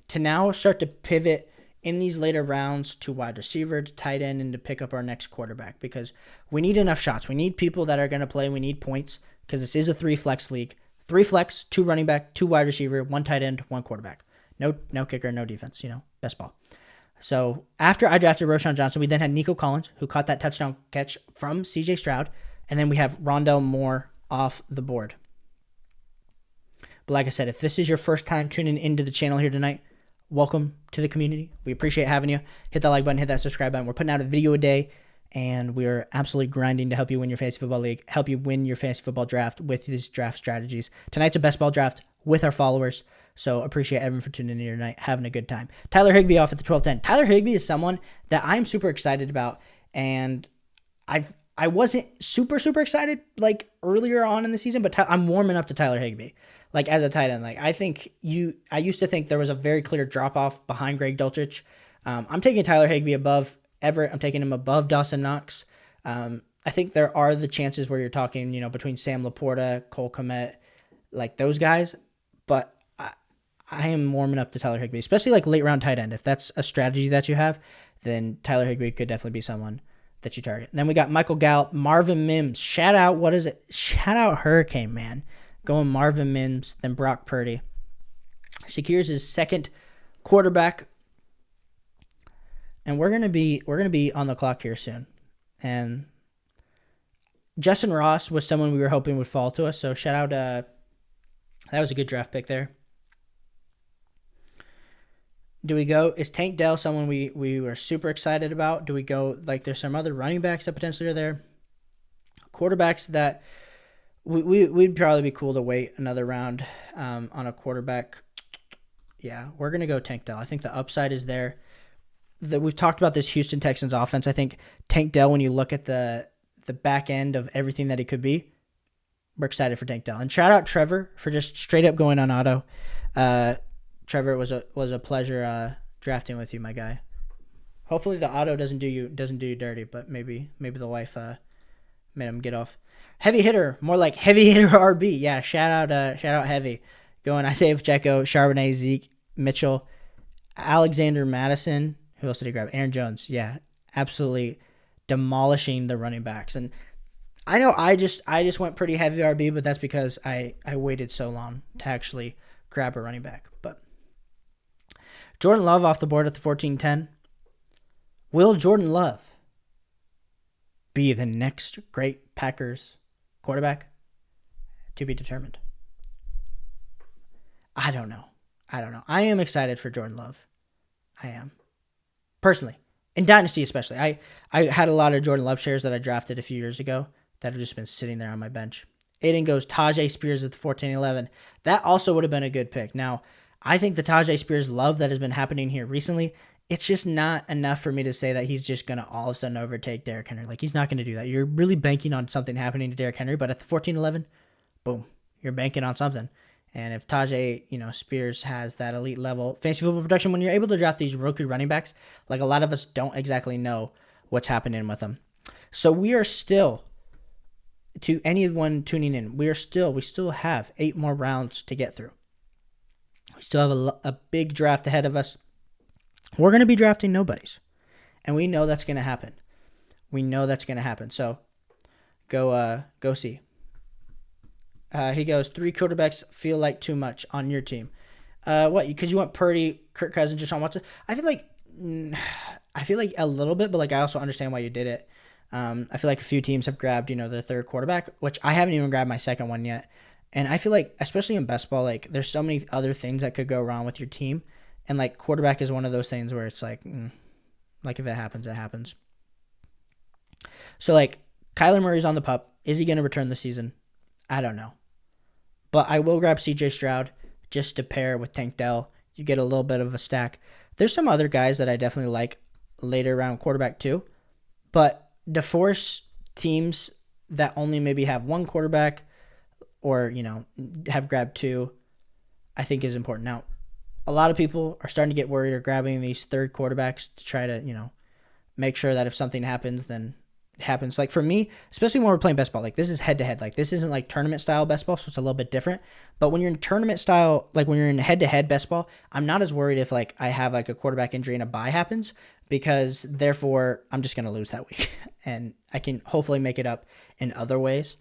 to now start to pivot in these later rounds to wide receiver, to tight end, and to pick up our next quarterback because we need enough shots. We need people that are going to play. We need points because this is a 3-flex league. 3 flex, 2 running back, 2 wide receiver, 1 tight end, 1 quarterback. No kicker, no defense, best ball. So after I drafted Roschon Johnson, we then had Nico Collins, who caught that touchdown catch from CJ Stroud. And then we have Rondell Moore off the board. But like I said, if this is your first time tuning into the channel here tonight, welcome to the community. We appreciate having you. Hit that like button, hit that subscribe button. We're putting out a video a day, and we're absolutely grinding to help you win your fantasy football league, help you win your fantasy football draft with these draft strategies. Tonight's a best ball draft with our followers, so appreciate everyone for tuning in here tonight, having a good time. Tyler Higbee off at the 12-10. Tyler Higbee is someone that I'm super excited about, and I wasn't super excited like earlier on in the season, but I'm warming up to Tyler Higbee like as a tight end. Like I used to think there was a very clear drop off behind Greg Dulcich. I'm taking Tyler Higbee above Everett. I'm taking him above Dawson Knox. I think there are the chances where you're talking, between Sam Laporta, Cole Kmet, like those guys, but I am warming up to Tyler Higbee, especially like late round tight end. If that's a strategy that you have, then Tyler Higbee could definitely be someone that you target. And then we got Michael Gallup, Marvin Mims. Shout out, what is it? Shout out Hurricane, man. Going Marvin Mims, then Brock Purdy. Secures his second quarterback. And we're gonna be on the clock here soon. And Justin Ross was someone we were hoping would fall to us. So shout out, that was a good draft pick there. Do we go? Is Tank Dell someone we were super excited about? Do we go, like, there's some other running backs that potentially are there? Quarterbacks that we'd probably be cool to wait another round on a quarterback. Yeah, we're going to go Tank Dell. I think the upside is there. We've talked about this Houston Texans offense. I think Tank Dell, when you look at the back end of everything that he could be, we're excited for Tank Dell. And shout out Trevor for just straight up going on auto. Trevor, it was a pleasure drafting with you, my guy. Hopefully the auto doesn't do you dirty, but maybe the wife made him get off. Heavy hitter, more like heavy hitter RB. Yeah, shout out Heavy. Going Isaiah Pacheco, Charbonnet, Zeke, Mitchell, Alexander Madison. Who else did he grab? Aaron Jones. Yeah, absolutely demolishing the running backs. And I know I just went pretty heavy RB, but that's because I waited so long to actually grab a running back. But Jordan Love off the board at the 14-10. Will Jordan Love be the next great Packers quarterback? To be determined. I don't know. I am excited for Jordan Love. I am. Personally. In Dynasty especially. I had a lot of Jordan Love shares that I drafted a few years ago that have just been sitting there on my bench. Aiden goes Tajay Spears at the 14-11. That also would have been a good pick. Now, I think the Tajay Spears love that has been happening here recently, it's just not enough for me to say that he's just going to all of a sudden overtake Derrick Henry. Like, he's not going to do that. You're really banking on something happening to Derrick Henry, but at the 14-11, boom, you're banking on something. And if Tajay, Spears has that elite level fantasy football production, when you're able to draft these rookie running backs, like a lot of us don't exactly know what's happening with them. So we are still, to anyone tuning in, we still have 8 more rounds to get through. We still have a big draft ahead of us. We're going to be drafting nobodies. And we know that's going to happen. So go see. He goes, 3 quarterbacks feel like too much on your team. What? Because you want Purdy, Kirk Cousins, Deshaun Watson? I feel like a little bit, but like I also understand why you did it. I feel like a few teams have grabbed, their third quarterback, which I haven't even grabbed my second one yet. And I feel like, especially in best ball, like there's so many other things that could go wrong with your team. And like quarterback is one of those things where it's like if it happens, it happens. So like Kyler Murray's on the pup. Is he going to return this season? I don't know. But I will grab CJ Stroud just to pair with Tank Dell. You get a little bit of a stack. There's some other guys that I definitely like later round quarterback too. But to force teams that only maybe have one quarterback or, have grabbed 2, I think is important. Now, a lot of people are starting to get worried or grabbing these third quarterbacks to try to, make sure that if something happens, then it happens. Like for me, especially when we're playing best ball, like this is head-to-head. Like this isn't like tournament style best ball, so it's a little bit different. But when you're in tournament style, like when you're in head-to-head best ball, I'm not as worried if like I have like a quarterback injury and a bye happens, because therefore I'm just going to lose that week and I can hopefully make it up in other ways.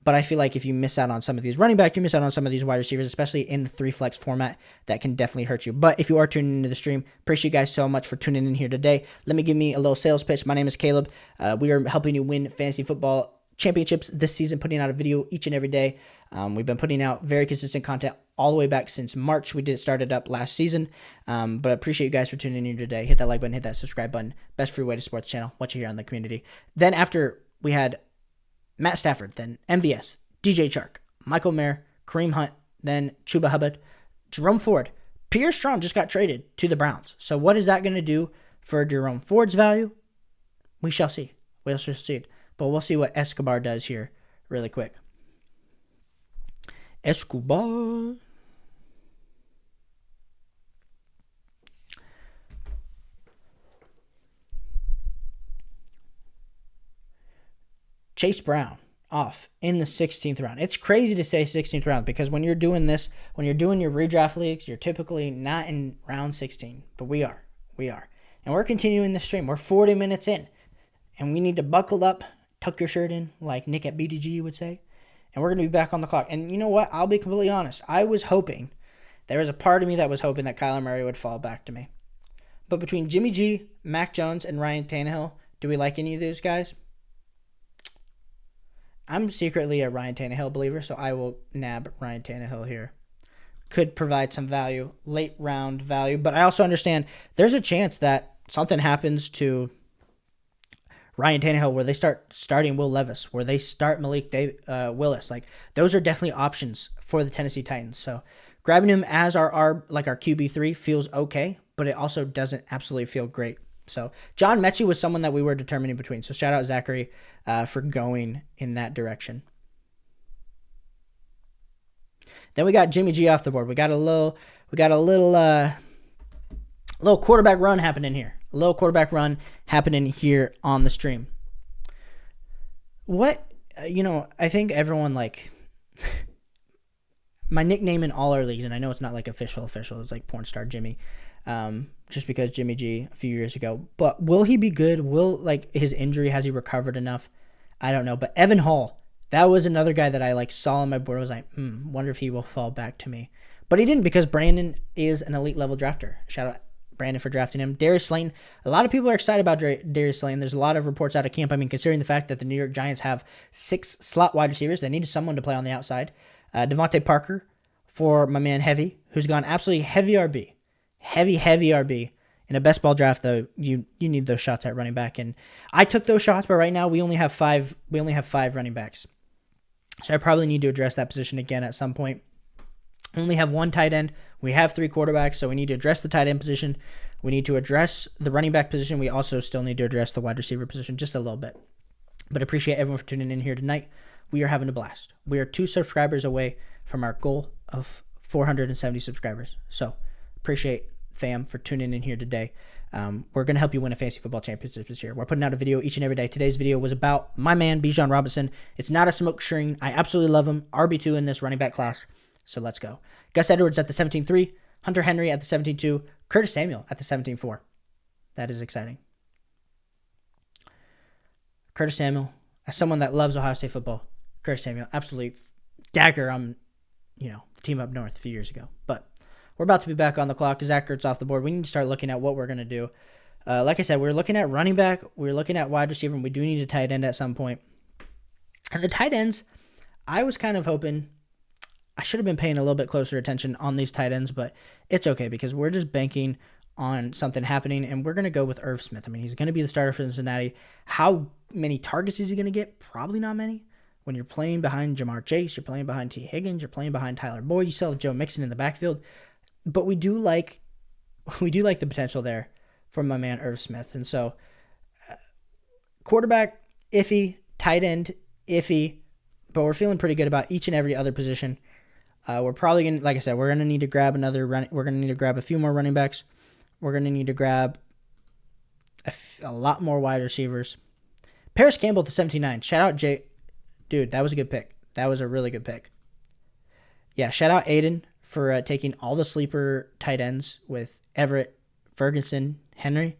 But I feel like if you miss out on some of these running backs, you miss out on some of these wide receivers, especially in the 3-flex format, that can definitely hurt you. But if you are tuning into the stream, appreciate you guys so much for tuning in here today. Let me give me a little sales pitch. My name is Caleb. We are helping you win fantasy football championships this season, putting out a video each and every day. We've been putting out very consistent content all the way back since March. We did start it up last season, but I appreciate you guys for tuning in here today. Hit that like button, hit that subscribe button. Best free way to support the channel. Watch it here on the community. Then after we had Matt Stafford, then MVS, DJ Chark, Michael Mayer, Kareem Hunt, then Chuba Hubbard, Jerome Ford. Pierre Strong just got traded to the Browns. So what is that going to do for Jerome Ford's value? We shall see. We shall see. But we'll see what Escobar does here really quick. Escobar. Chase Brown off in the 16th round. It's crazy to say 16th round because when you're doing this, when you're doing your redraft leagues, you're typically not in round 16. But we are. And we're continuing the stream. We're 40 minutes in. And we need to buckle up, tuck your shirt in, like Nick at bdge would say. And we're going to be back on the clock. And you know what? I'll be completely honest. I was hoping, there was a part of me that was hoping that Kyler Murray would fall back to me. But between Jimmy G, Mac Jones, and Ryan Tannehill, do we like any of those guys? I'm secretly a Ryan Tannehill believer, so I will nab Ryan Tannehill here. Could provide some value, late round value. But I also understand there's a chance that something happens to Ryan Tannehill where they start starting Will Levis, where they start Malik Willis. Like, those are definitely options for the Tennessee Titans. So grabbing him as our QB3 feels okay, but it also doesn't absolutely feel great. So John Mechie was someone that we were determining between. So shout out Zachary for going in that direction. Then we got Jimmy G off the board. We got a little quarterback run happening here. A little quarterback run happening here on the stream. What, I think everyone my nickname in all our leagues, and I know it's not like official, it's like porn star Jimmy. Just because Jimmy G a few years ago. But will he be good? Will, his injury, has he recovered enough? I don't know. But Evan Hall, that was another guy that I saw on my board. I was like, wonder if he will fall back to me. But he didn't, because Brandon is an elite level drafter. Shout out Brandon for drafting him. Darius Slayton, a lot of people are excited about Darius Slayton. There's a lot of reports out of camp. I mean, considering the fact that the New York Giants have 6 slot wide receivers, they needed someone to play on the outside. Devontae Parker for my man Heavy, who's gone absolutely heavy RB. Heavy RB. In a best ball draft, though, you need those shots at running back, and I took those shots, but right now we only have 5 running backs, so I probably need to address that position again at some point. We only have 1 tight end. We have 3 quarterbacks, so we need to address the tight end position. We need to address the running back position. We also still need to address the wide receiver position just a little bit. But appreciate everyone for tuning in here tonight. We are having a blast. We are 2 subscribers away from our goal of 470 subscribers. So appreciate fam for tuning in here today. We're going to help you win a fantasy football championship this year. We're putting out a video each and every day. Today's video was about my man, Bijan Robinson. It's not a smoke screen. I absolutely love him. RB2 in this running back class. So let's go. Gus Edwards at the 17-3, Hunter Henry at the 17-2, Curtis Samuel at the 17-4. That is exciting. Curtis Samuel, as someone that loves Ohio State football, Curtis Samuel, absolutely dagger on, the team up north a few years ago. But we're about to be back on the clock. Zach Ertz off the board. We need to start looking at what we're going to do. Like I said, we're looking at running back. We're looking at wide receiver, and we do need a tight end at some point. And the tight ends, I was kind of hoping I should have been paying a little bit closer attention on these tight ends, but it's okay because we're just banking on something happening, and we're going to go with Irv Smith. I mean, he's going to be the starter for Cincinnati. How many targets is he going to get? Probably not many. When you're playing behind Jamar Chase, you're playing behind T. Higgins, you're playing behind Tyler Boyd, you still have Joe Mixon in the backfield. But we do like the potential there for my man Irv Smith. And so quarterback, iffy, tight end, iffy, but we're feeling pretty good about each and every other position. We're probably going to, like I said, we're going to need to grab we're going to need to grab a few more running backs. We're going to need to grab a lot more wide receivers. Paris Campbell to 79. Shout out Jay. Dude, that was a good pick. That was a really good pick. Yeah, shout out Aiden for taking all the sleeper tight ends with Everett, Ferguson, Henry.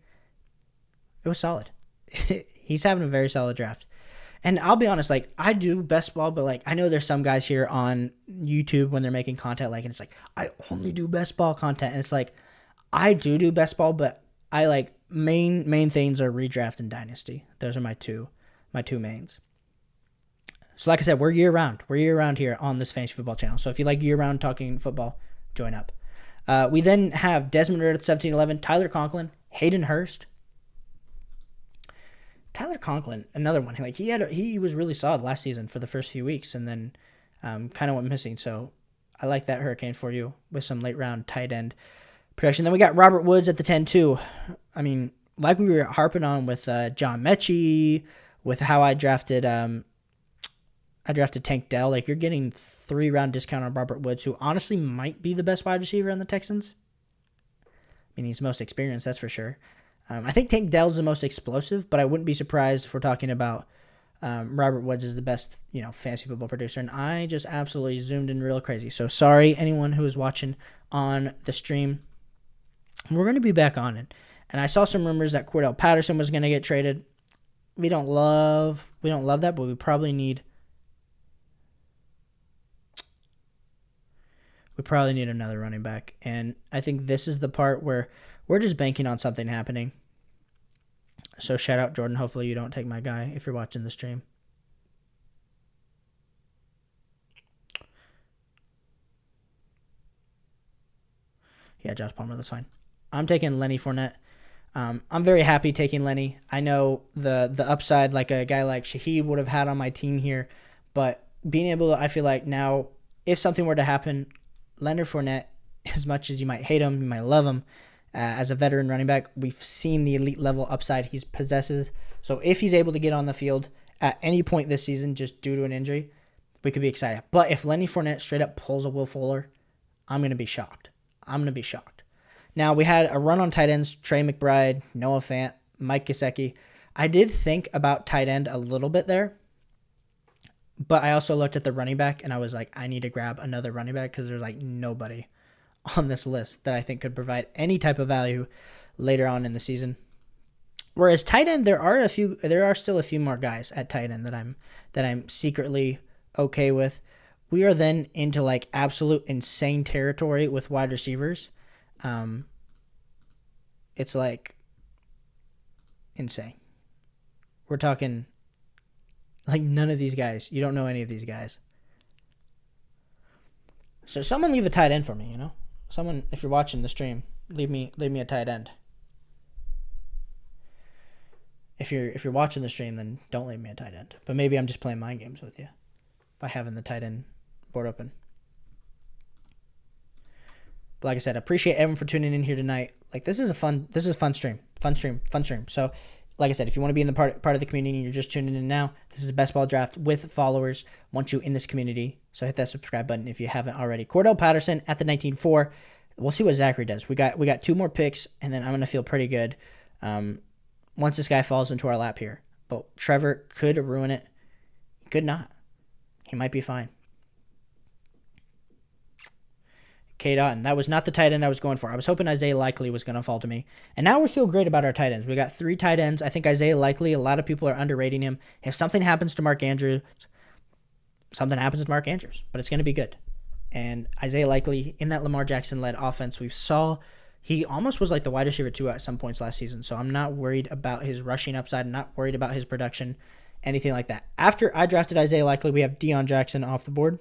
It was solid. He's having a very solid draft. And I'll be honest, I do best ball, but I know there's some guys here on YouTube when they're making content, and it's I only do best ball content. And it's I do best ball, but I main things are redraft and dynasty. Those are my two mains. So like I said, we're year round. We're year round here on this Fantasy Football channel. So if you like year round talking football, join up. We then have Desmond Ridder at 17-11, Tyler Conklin, Hayden Hurst. Tyler Conklin, another one. Like he was really solid last season for the first few weeks, and then kind of went missing. So I like that Hurricane for you with some late round tight end production. Then we got Robert Woods at the 10-2. I mean, like we were harping on with John Mechie, with how I drafted Tank Dell. Like, you're getting 3-round discount on Robert Woods, who honestly might be the best wide receiver on the Texans. I mean, he's most experienced, that's for sure. I think Tank Dell's the most explosive, but I wouldn't be surprised if we're talking about Robert Woods is the best, fantasy football producer. And I just absolutely zoomed in real crazy. So sorry, anyone who is watching on the stream. We're going to be back on it. And I saw some rumors that Cordell Patterson was going to get traded. We don't love that, but we probably need another running back. And I think this is the part where we're just banking on something happening. So shout out Jordan. Hopefully you don't take my guy if you're watching the stream. Yeah, Josh Palmer, that's fine. I'm taking Lenny Fournette. I'm very happy taking Lenny. I know the upside, like a guy like Shaheed would have had on my team here, but being able to, I feel like now, if something were to happen, Leonard Fournette, as much as you might hate him, you might love him, as a veteran running back, we've seen the elite level upside he possesses. So if he's able to get on the field at any point this season, just due to an injury, we could be excited. But if Lenny Fournette straight up pulls a Will Fuller, I'm going to be shocked. Now, we had a run on tight ends, Trey McBride, Noah Fant, Mike Gesicki. I did think about tight end a little bit there, but I also looked at the running back, and I was like, I need to grab another running back because there's like nobody on this list that I think could provide any type of value later on in the season. Whereas tight end, there are still a few more guys at tight end that I'm secretly okay with. We are then into like absolute insane territory with wide receivers. It's like insane. We're talking like none of these guys. You don't know any of these guys. So someone leave a tight end for me, Someone, if you're watching the stream, leave me a tight end. If you're watching the stream, then don't leave me a tight end. But maybe I'm just playing mind games with you by having the tight end board open. But like I said, I appreciate everyone for tuning in here tonight. Like, this is a fun stream. So, like I said, if you want to be in the part of the community and you're just tuning in now, this is a best ball draft with followers. Want you in this community. So hit that subscribe button if you haven't already. Cordell Patterson at the 19-4. We'll see what Zachary does. We got 2 more picks, and then I'm going to feel pretty good once this guy falls into our lap here. But Trevor could ruin it. Could not. He might be fine. Cade Otton. That was not the tight end I was going for. I was hoping Isaiah Likely was going to fall to me. And now we feel great about our tight ends. We got 3 tight ends. I think Isaiah Likely, a lot of people are underrating him. If something happens to Mark Andrews, but it's going to be good. And Isaiah Likely, in that Lamar Jackson-led offense, we saw he almost was like the wide receiver 2 at some points last season. So I'm not worried about his rushing upside. I'm not worried about his production, anything like that. After I drafted Isaiah Likely, we have Deion Jackson off the board.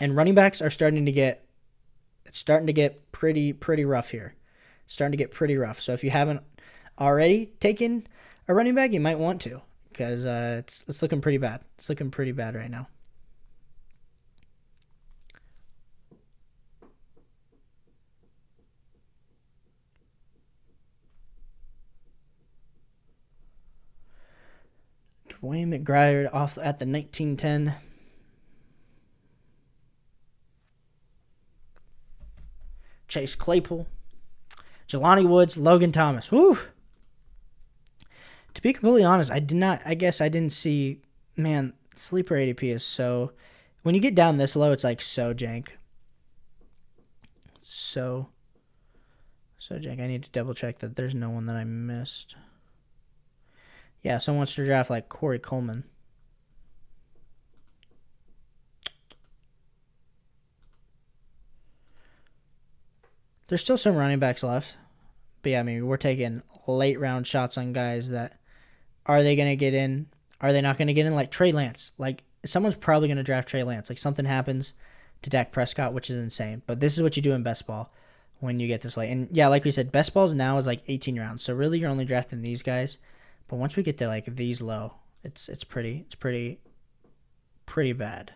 And running backs are starting to get pretty rough here. Starting to get pretty rough. So if you haven't already taken a running back, you might want to, because it's looking pretty bad. It's looking pretty bad right now. Dwayne McBride off at the 19-10. Chase Claypool, Jelani Woods, Logan Thomas. Woo! To be completely honest, I didn't see, man, sleeper ADP is so, when you get down this low, it's like so jank. So jank. I need to double check that there's no one that I missed. Yeah, someone wants to draft like Corey Coleman. There's still some running backs left. But yeah, I mean, we're taking late round shots on guys that, are they going to get in? Are they not going to get in? Like Trey Lance. Like, someone's probably going to draft Trey Lance. Like something happens to Dak Prescott, which is insane. But this is what you do in best ball when you get this late. And yeah, like we said, best balls now is like 18 rounds. So really you're only drafting these guys. But once we get to like these low, it's pretty bad.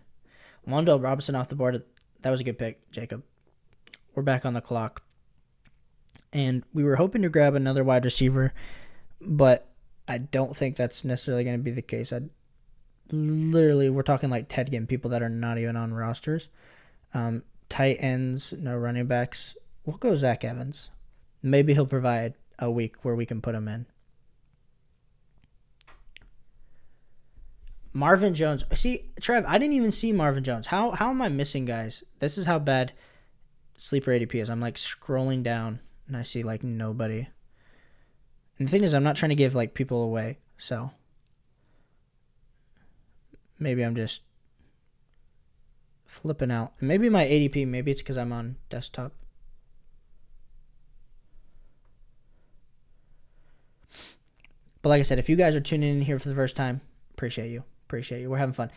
Wandale Robinson off the board. That was a good pick, Jacob. We're back on the clock. And we were hoping to grab another wide receiver, but I don't think that's necessarily going to be the case. We're talking like Ted getting people that are not even on rosters. Tight ends, no running backs. We'll go Zach Evans. Maybe he'll provide a week where we can put him in. Marvin Jones. See, Trev, I didn't even see Marvin Jones. How am I missing guys? This is how bad sleeper ADP is. I'm like scrolling down and I see like nobody. And the thing is, I'm not trying to give like people away. So maybe I'm just flipping out. And maybe my ADP, maybe it's because I'm on desktop. But like I said, if you guys are tuning in here for the first time, appreciate you. We're having fun.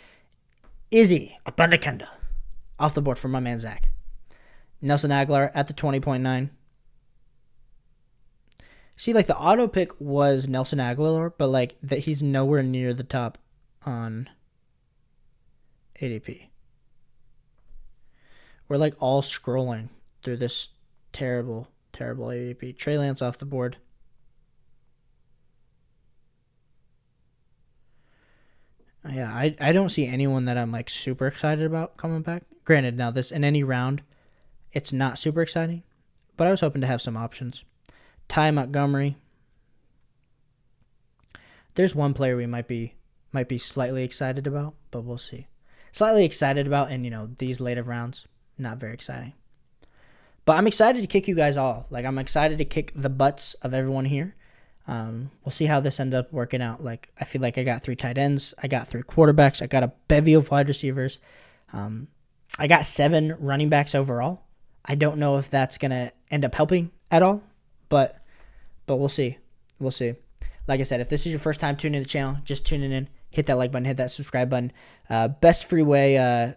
Izzy Abundakenda off the board for my man Zach. Nelson Aguilar at the 20.9. See, like the auto pick was Nelson Aguilar, but like that he's nowhere near the top on ADP. We're like all scrolling through this terrible ADP. Trey Lance off the board. Yeah, I don't see anyone that I'm like super excited about coming back. Granted, now this in any round, it's not super exciting, but I was hoping to have some options. Ty Montgomery. There's one player we might be slightly excited about, but we'll see. Slightly excited about, and these later rounds, not very exciting. But I'm excited to kick you guys all. Like I'm excited to kick the butts of everyone here. We'll see how this ends up working out. Like I feel like I got 3 tight ends, I got 3 quarterbacks, I got a bevy of wide receivers. I got 7 running backs overall. I don't know if that's gonna end up helping at all, but we'll see. We'll see. Like I said, if this is your first time tuning in the channel, just tuning in, hit that like button, hit that subscribe button. Best free way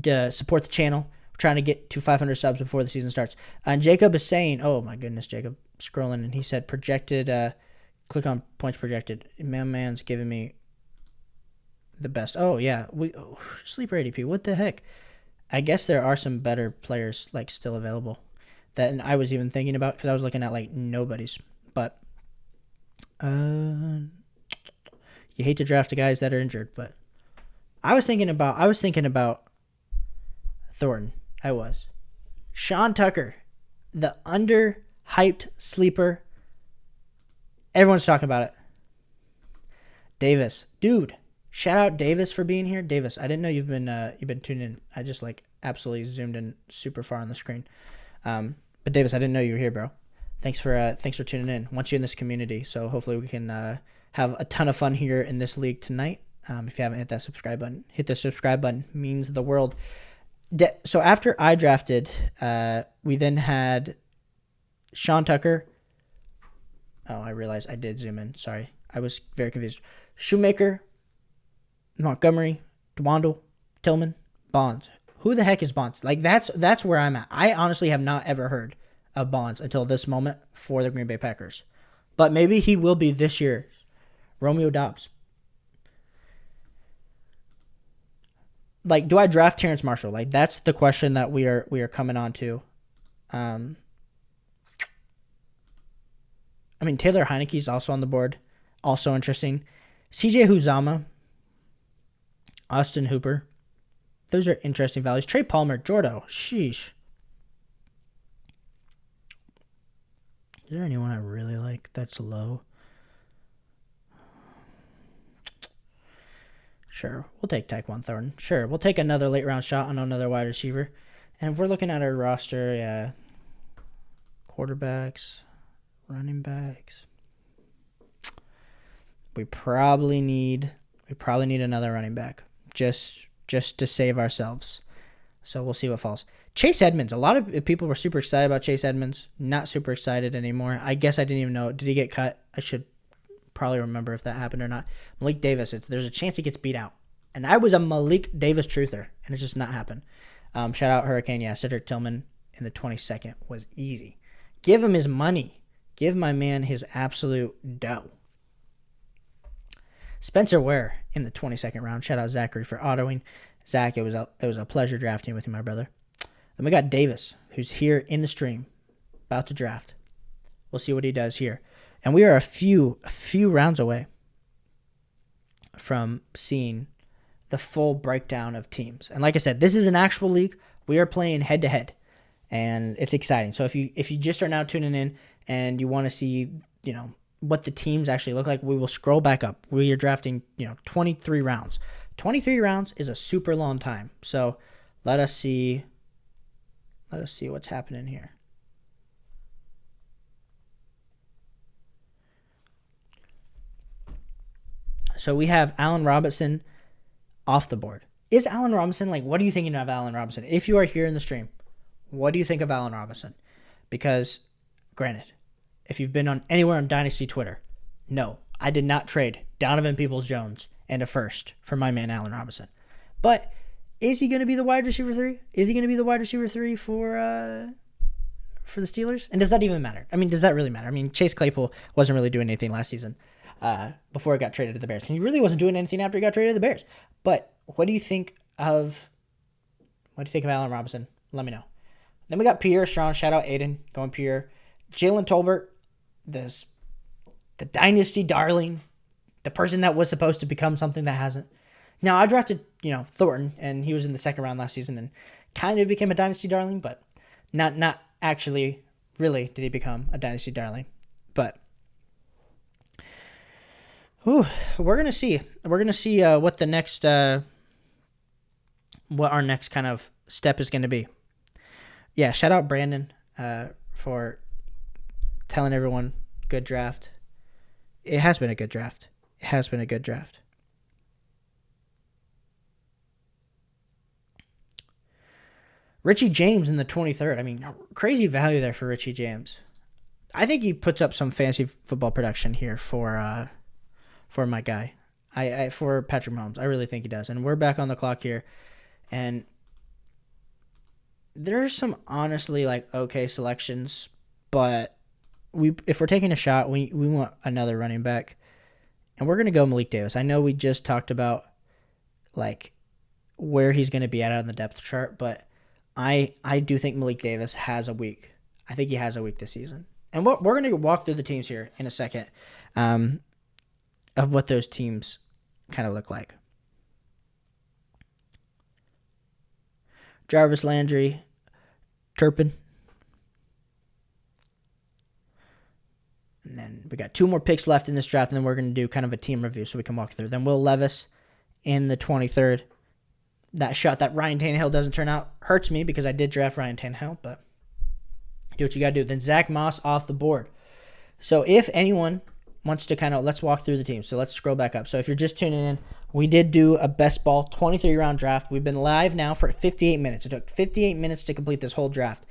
to support the channel. We're trying to get to 500 subs before the season starts. And Jacob is saying, oh my goodness, Jacob. Scrolling and he said projected, click on points projected. Man's giving me the best. Oh yeah, sleeper ADP. What the heck? I guess there are some better players like still available that I was even thinking about because I was looking at like nobody's. But you hate to draft the guys that are injured, but I was thinking about Thornton. I was Sean Tucker, the hyped sleeper. Everyone's talking about it. Davis, dude, shout out Davis for being here. Davis, I didn't know you've been tuning in. I just like absolutely zoomed in super far on the screen. But Davis, I didn't know you were here, bro. Thanks for tuning in. Want you in this community, so hopefully we can have a ton of fun here in this league tonight. If you haven't hit that subscribe button, hit the subscribe button. Means the world. So after I drafted, we then had Sean Tucker. Oh, I realized I did zoom in. Sorry. I was very confused. Shoemaker, Montgomery, Dwandle, Tillman, Bonds. Who the heck is Bonds? Like that's where I'm at. I honestly have not ever heard of Bonds until this moment for the Green Bay Packers. But maybe he will be this year. Romeo Dobbs. Like, do I draft Terrence Marshall? Like, that's the question that we are coming on to. I mean, Taylor Heineke's also on the board. Also interesting. CJ Uzomah. Austin Hooper. Those are interesting values. Trey Palmer. Jordo. Sheesh. Is there anyone I really like that's low? Sure. We'll take Tyquan Thornton. Sure. We'll take another late round shot on another wide receiver. And if we're looking at our roster, yeah. Quarterbacks. Running backs. We probably need another running back just to save ourselves. So we'll see what falls. Chase Edmonds. A lot of people were super excited about Chase Edmonds. Not super excited anymore. I guess I didn't even know. Did he get cut? I should probably remember if that happened or not. Malik Davis. There's a chance he gets beat out. And I was a Malik Davis truther, and it's just not happened. Shout out Hurricane. Yeah, Cedric Tillman in the 22nd was easy. Give him his money. Give my man his absolute dough. Spencer Ware in the 22nd round. Shout out Zachary for autoing. Zach, it was a pleasure drafting with you, my brother. Then we got Davis, who's here in the stream, about to draft. We'll see what he does here. And we are a few rounds away from seeing the full breakdown of teams. And like I said, this is an actual league. We are playing head-to-head, and it's exciting. So if you just are now tuning in and you want to see, what the teams actually look like, we will scroll back up. We are drafting, 23 rounds. 23 rounds is a super long time. So let us see what's happening here. So we have Allen Robinson off the board. Is Allen Robinson, what are you thinking of Allen Robinson? If you are here in the stream, what do you think of Allen Robinson? Because, granted, if you've been anywhere on Dynasty Twitter, no, I did not trade Donovan Peoples-Jones and a first for my man Allen Robinson. But is he going to be the wide receiver 3? Is he going to be the wide receiver 3 for the Steelers? And does that even matter? I mean, does that really matter? I mean, Chase Claypool wasn't really doing anything last season before he got traded to the Bears. And he really wasn't doing anything after he got traded to the Bears. But what do you think of Allen Robinson? Let me know. Then we got Pierre Strong. Shout out Aiden going Pierre. Jalen Tolbert, the dynasty darling, the person that was supposed to become something that hasn't. Now, I drafted, Thornton, and he was in the second round last season and kind of became a dynasty darling, but not actually really did he become a dynasty darling. But we're going to see. We're going to see what our next kind of step is going to be. Yeah, shout out Brandon for telling everyone good draft. It has been a good draft. Richie James in the 23rd. I mean, crazy value there for Richie James. I think he puts up some fantasy football production here for my guy. For Patrick Mahomes. I really think he does. And we're back on the clock here. And there's some honestly okay selections, but if we're taking a shot, we want another running back, and we're gonna go Malik Davis. I know we just talked about where he's gonna be at on the depth chart, but I do think Malik Davis has a week. I think he has a week this season, and we're gonna walk through the teams here in a second, of what those teams kind of look like. Jarvis Landry, Turpin. And then we got 2 more picks left in this draft, and then we're going to do kind of a team review so we can walk through. Then Will Levis in the 23rd. That shot that Ryan Tannehill doesn't turn out hurts me because I did draft Ryan Tannehill, but do what you got to do. Then Zach Moss off the board. So if anyone wants to let's walk through the team. So let's scroll back up. So if you're just tuning in, we did do a best ball 23-round draft. We've been live now for 58 minutes. It took 58 minutes to complete this whole draft.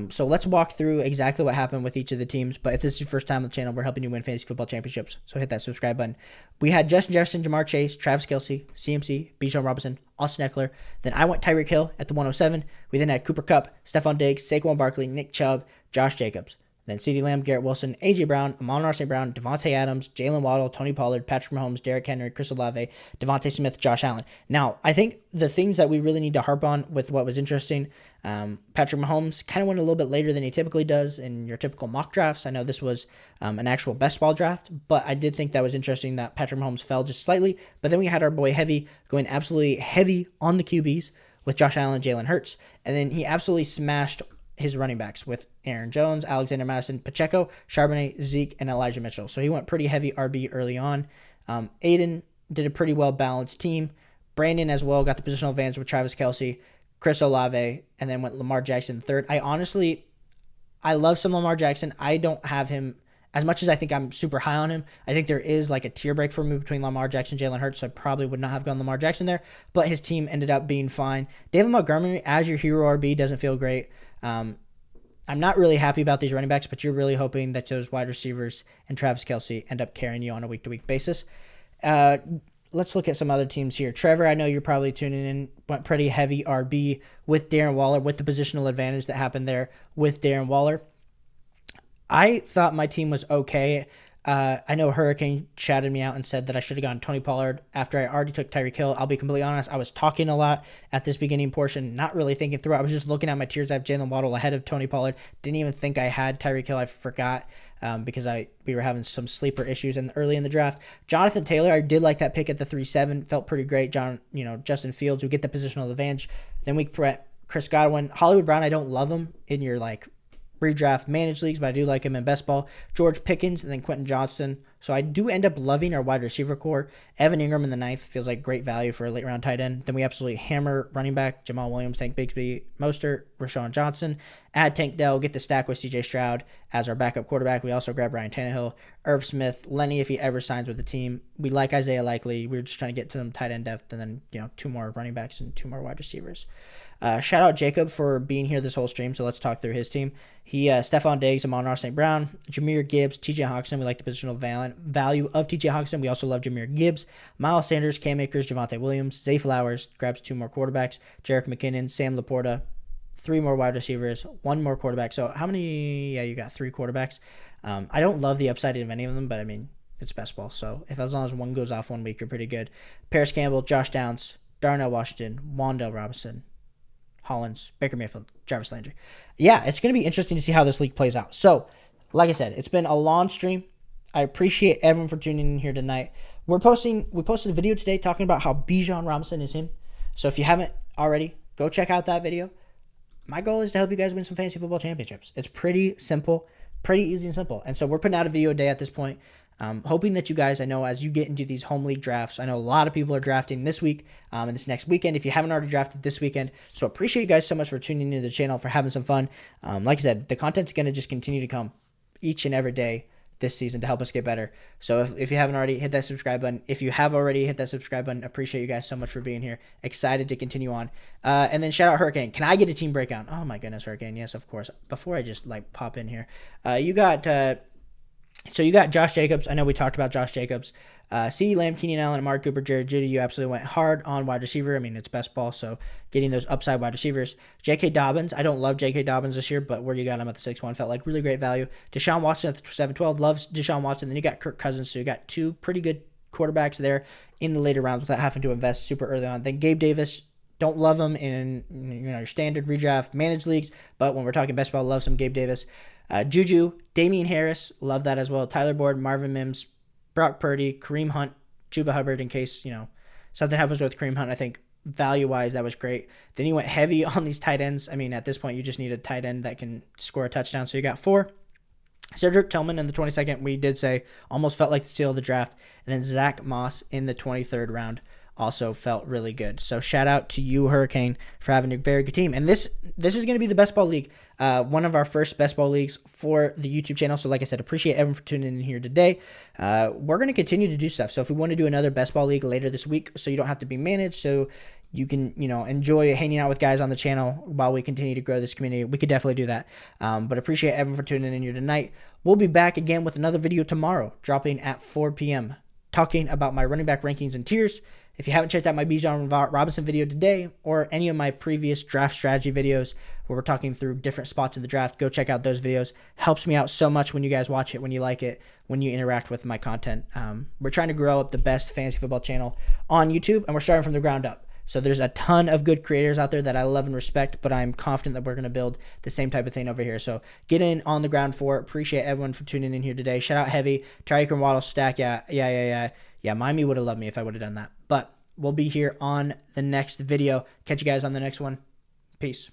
So let's walk through exactly what happened with each of the teams. But if this is your first time on the channel, we're helping you win fantasy football championships. So hit that subscribe button. We had Justin Jefferson, Jamar Chase, Travis Kelce, CMC, Bijan Robinson, Austin Eckler. Then I went Tyreek Hill at the 107. We then had Cooper Kupp, Stephon Diggs, Saquon Barkley, Nick Chubb, Josh Jacobs. Then CeeDee Lamb, Garrett Wilson, A.J. Brown, Amon-Ra St. Brown, Devontae Adams, Jalen Waddle, Tony Pollard, Patrick Mahomes, Derrick Henry, Chris Olave, Devontae Smith, Josh Allen. Now, I think the things that we really need to harp on with what was interesting, Patrick Mahomes kind of went a little bit later than he typically does in your typical mock drafts. I know this was an actual best ball draft, but I did think that was interesting that Patrick Mahomes fell just slightly. But then we had our boy Heavy going absolutely heavy on the QBs with Josh Allen and Jalen Hurts. And then he absolutely smashed his running backs with Aaron Jones, Alexander Madison, Pacheco, Charbonnet, Zeke, and Elijah Mitchell. So he went pretty heavy RB early on. Aiden did a pretty well-balanced team. Brandon as well got the positional advantage with Travis Kelce, Chris Olave, and then went Lamar Jackson third. I love some Lamar Jackson. I don't have him as much as I think I'm super high on him. I think there is a tier break for me between Lamar Jackson and Jalen Hurts, so I probably would not have gone Lamar Jackson there, but his team ended up being fine. David Montgomery as your hero RB doesn't feel great. I'm not really happy about these running backs, but you're really hoping that those wide receivers and Travis Kelce end up carrying you on a week-to-week basis. let's look at some other teams here. Trevor, I know you're probably tuning in, went pretty heavy RB with Darren Waller, with the positional advantage that happened there with Darren Waller. I thought my team was okay. I know Hurricane shouted me out and said that I should have gone Tony Pollard after I already took Tyreek Hill. I'll be completely honest. I was talking a lot at this beginning portion, not really thinking through it. I was just looking at my tiers. I have Jalen Waddle ahead of Tony Pollard. Didn't even think I had Tyreek Hill. I forgot because we were having some sleeper issues early in the draft. Jonathan Taylor, I did like that pick at the 3-7. Felt pretty great. Justin Fields, we get the positional advantage. Then we Chris Godwin. Hollywood Brown, I don't love him in your redraft managed leagues, but I do like him in best ball. George Pickens and then Quentin Johnston. So I do end up loving our wide receiver core. Evan Ingram in the ninth feels like great value for a late round tight end. Then we absolutely hammer running back Jamal Williams, Tank Bigsby, Mostert, Rashawn Johnson. Add Tank Dell, get the stack with CJ Stroud as our backup quarterback. We also grab Ryan Tannehill, Irv Smith, Lenny if he ever signs with the team. We like Isaiah Likely. We're just trying to get to some tight end depth, and then 2 more running backs and 2 more wide receivers. Shout out Jacob for being here this whole stream, so let's talk through his team. He Stephon Diggs, Amon-Ra St. Brown, Jahmyr Gibbs, TJ Hawkinson. We like the positional value of TJ Hawkinson. We also love Jahmyr Gibbs, Miles Sanders, Cam Akers, Javonte Williams, Zay Flowers, grabs 2 more quarterbacks, Jerick McKinnon, Sam Laporta, 3 more wide receivers, 1 more quarterback. So how many? Yeah, you got 3 quarterbacks. I don't love the upside of any of them, but I mean, it's best ball. So as long as one goes off 1 week, you're pretty good. Paris Campbell, Josh Downs, Darnell Washington, Wan'Dale Robinson, Hollins, Baker Mayfield, Jarvis Landry. Yeah, it's going to be interesting to see how this league plays out. So, like I said, it's been a long stream. I appreciate everyone for tuning in here tonight. We posted a video today talking about how Bijan Robinson is him. So if you haven't already, go check out that video. My goal is to help you guys win some fantasy football championships. It's pretty simple, pretty easy and simple. And so we're putting out a video a day at this point. Hoping that you guys, I know as you get into these home league drafts, I know a lot of people are drafting this week and this next weekend if you haven't already drafted this weekend. So appreciate you guys so much for tuning into the channel, for having some fun. Like I said, the content's going to just continue to come each and every day this season to help us get better. So if you haven't already, hit that subscribe button. If you have already, hit that subscribe button. Appreciate you guys so much for being here. Excited to continue on. And then shout out Hurricane. Can I get a team breakdown? Oh my goodness, Hurricane. Yes, of course. Before I just pop in here, you got Josh Jacobs. I know we talked about Josh Jacobs. CeeDee Lamb, Keenan Allen, Amari Cooper, Jared Judy. You absolutely went hard on wide receiver. I mean, it's best ball, so getting those upside wide receivers. J.K. Dobbins. I don't love J.K. Dobbins this year, but where you got him at the 6-1 felt like really great value. Deshaun Watson at the 7-12. Loves Deshaun Watson. Then you got Kirk Cousins, so you got 2 pretty good quarterbacks there in the later rounds without having to invest super early on. Then Gabe Davis. Don't love him in your standard redraft managed leagues, but when we're talking best ball, love some Gabe Davis. Juju, Damian Harris, love that as well. Tyler Boyd, Marvin Mims, Brock Purdy, Kareem Hunt, Chuba Hubbard in case, something happens with Kareem Hunt. I think value-wise, that was great. Then you went heavy on these tight ends. I mean, at this point, you just need a tight end that can score a touchdown. So you got 4. Cedric Tillman in the 22nd, we did say, almost felt like the steal of the draft. And then Zach Moss in the 23rd round. Also felt really good. So shout out to you, Hurricane, for having a very good team. And this is going to be the best ball league, one of our first best ball leagues for the YouTube channel. So like I said, appreciate everyone for tuning in here today. We're going to continue to do stuff. So if we want to do another best ball league later this week, so you don't have to be managed, so you can, enjoy hanging out with guys on the channel while we continue to grow this community, we could definitely do that. But appreciate everyone for tuning in here tonight. We'll be back again with another video tomorrow, dropping at 4 p.m., talking about my running back rankings and tiers. If you haven't checked out my Bijan Robinson video today or any of my previous draft strategy videos where we're talking through different spots in the draft, go check out those videos. Helps me out so much when you guys watch it, when you like it, when you interact with my content. We're trying to grow up the best fantasy football channel on YouTube, and we're starting from the ground up. So there's a ton of good creators out there that I love and respect, but I'm confident that we're going to build the same type of thing over here. So get in on the ground floor. Appreciate everyone for tuning in here today. Shout out Heavy, Tyreek and Waddle stack. Yeah, Miami would have loved me if I would have done that. But we'll be here on the next video. Catch you guys on the next one. Peace.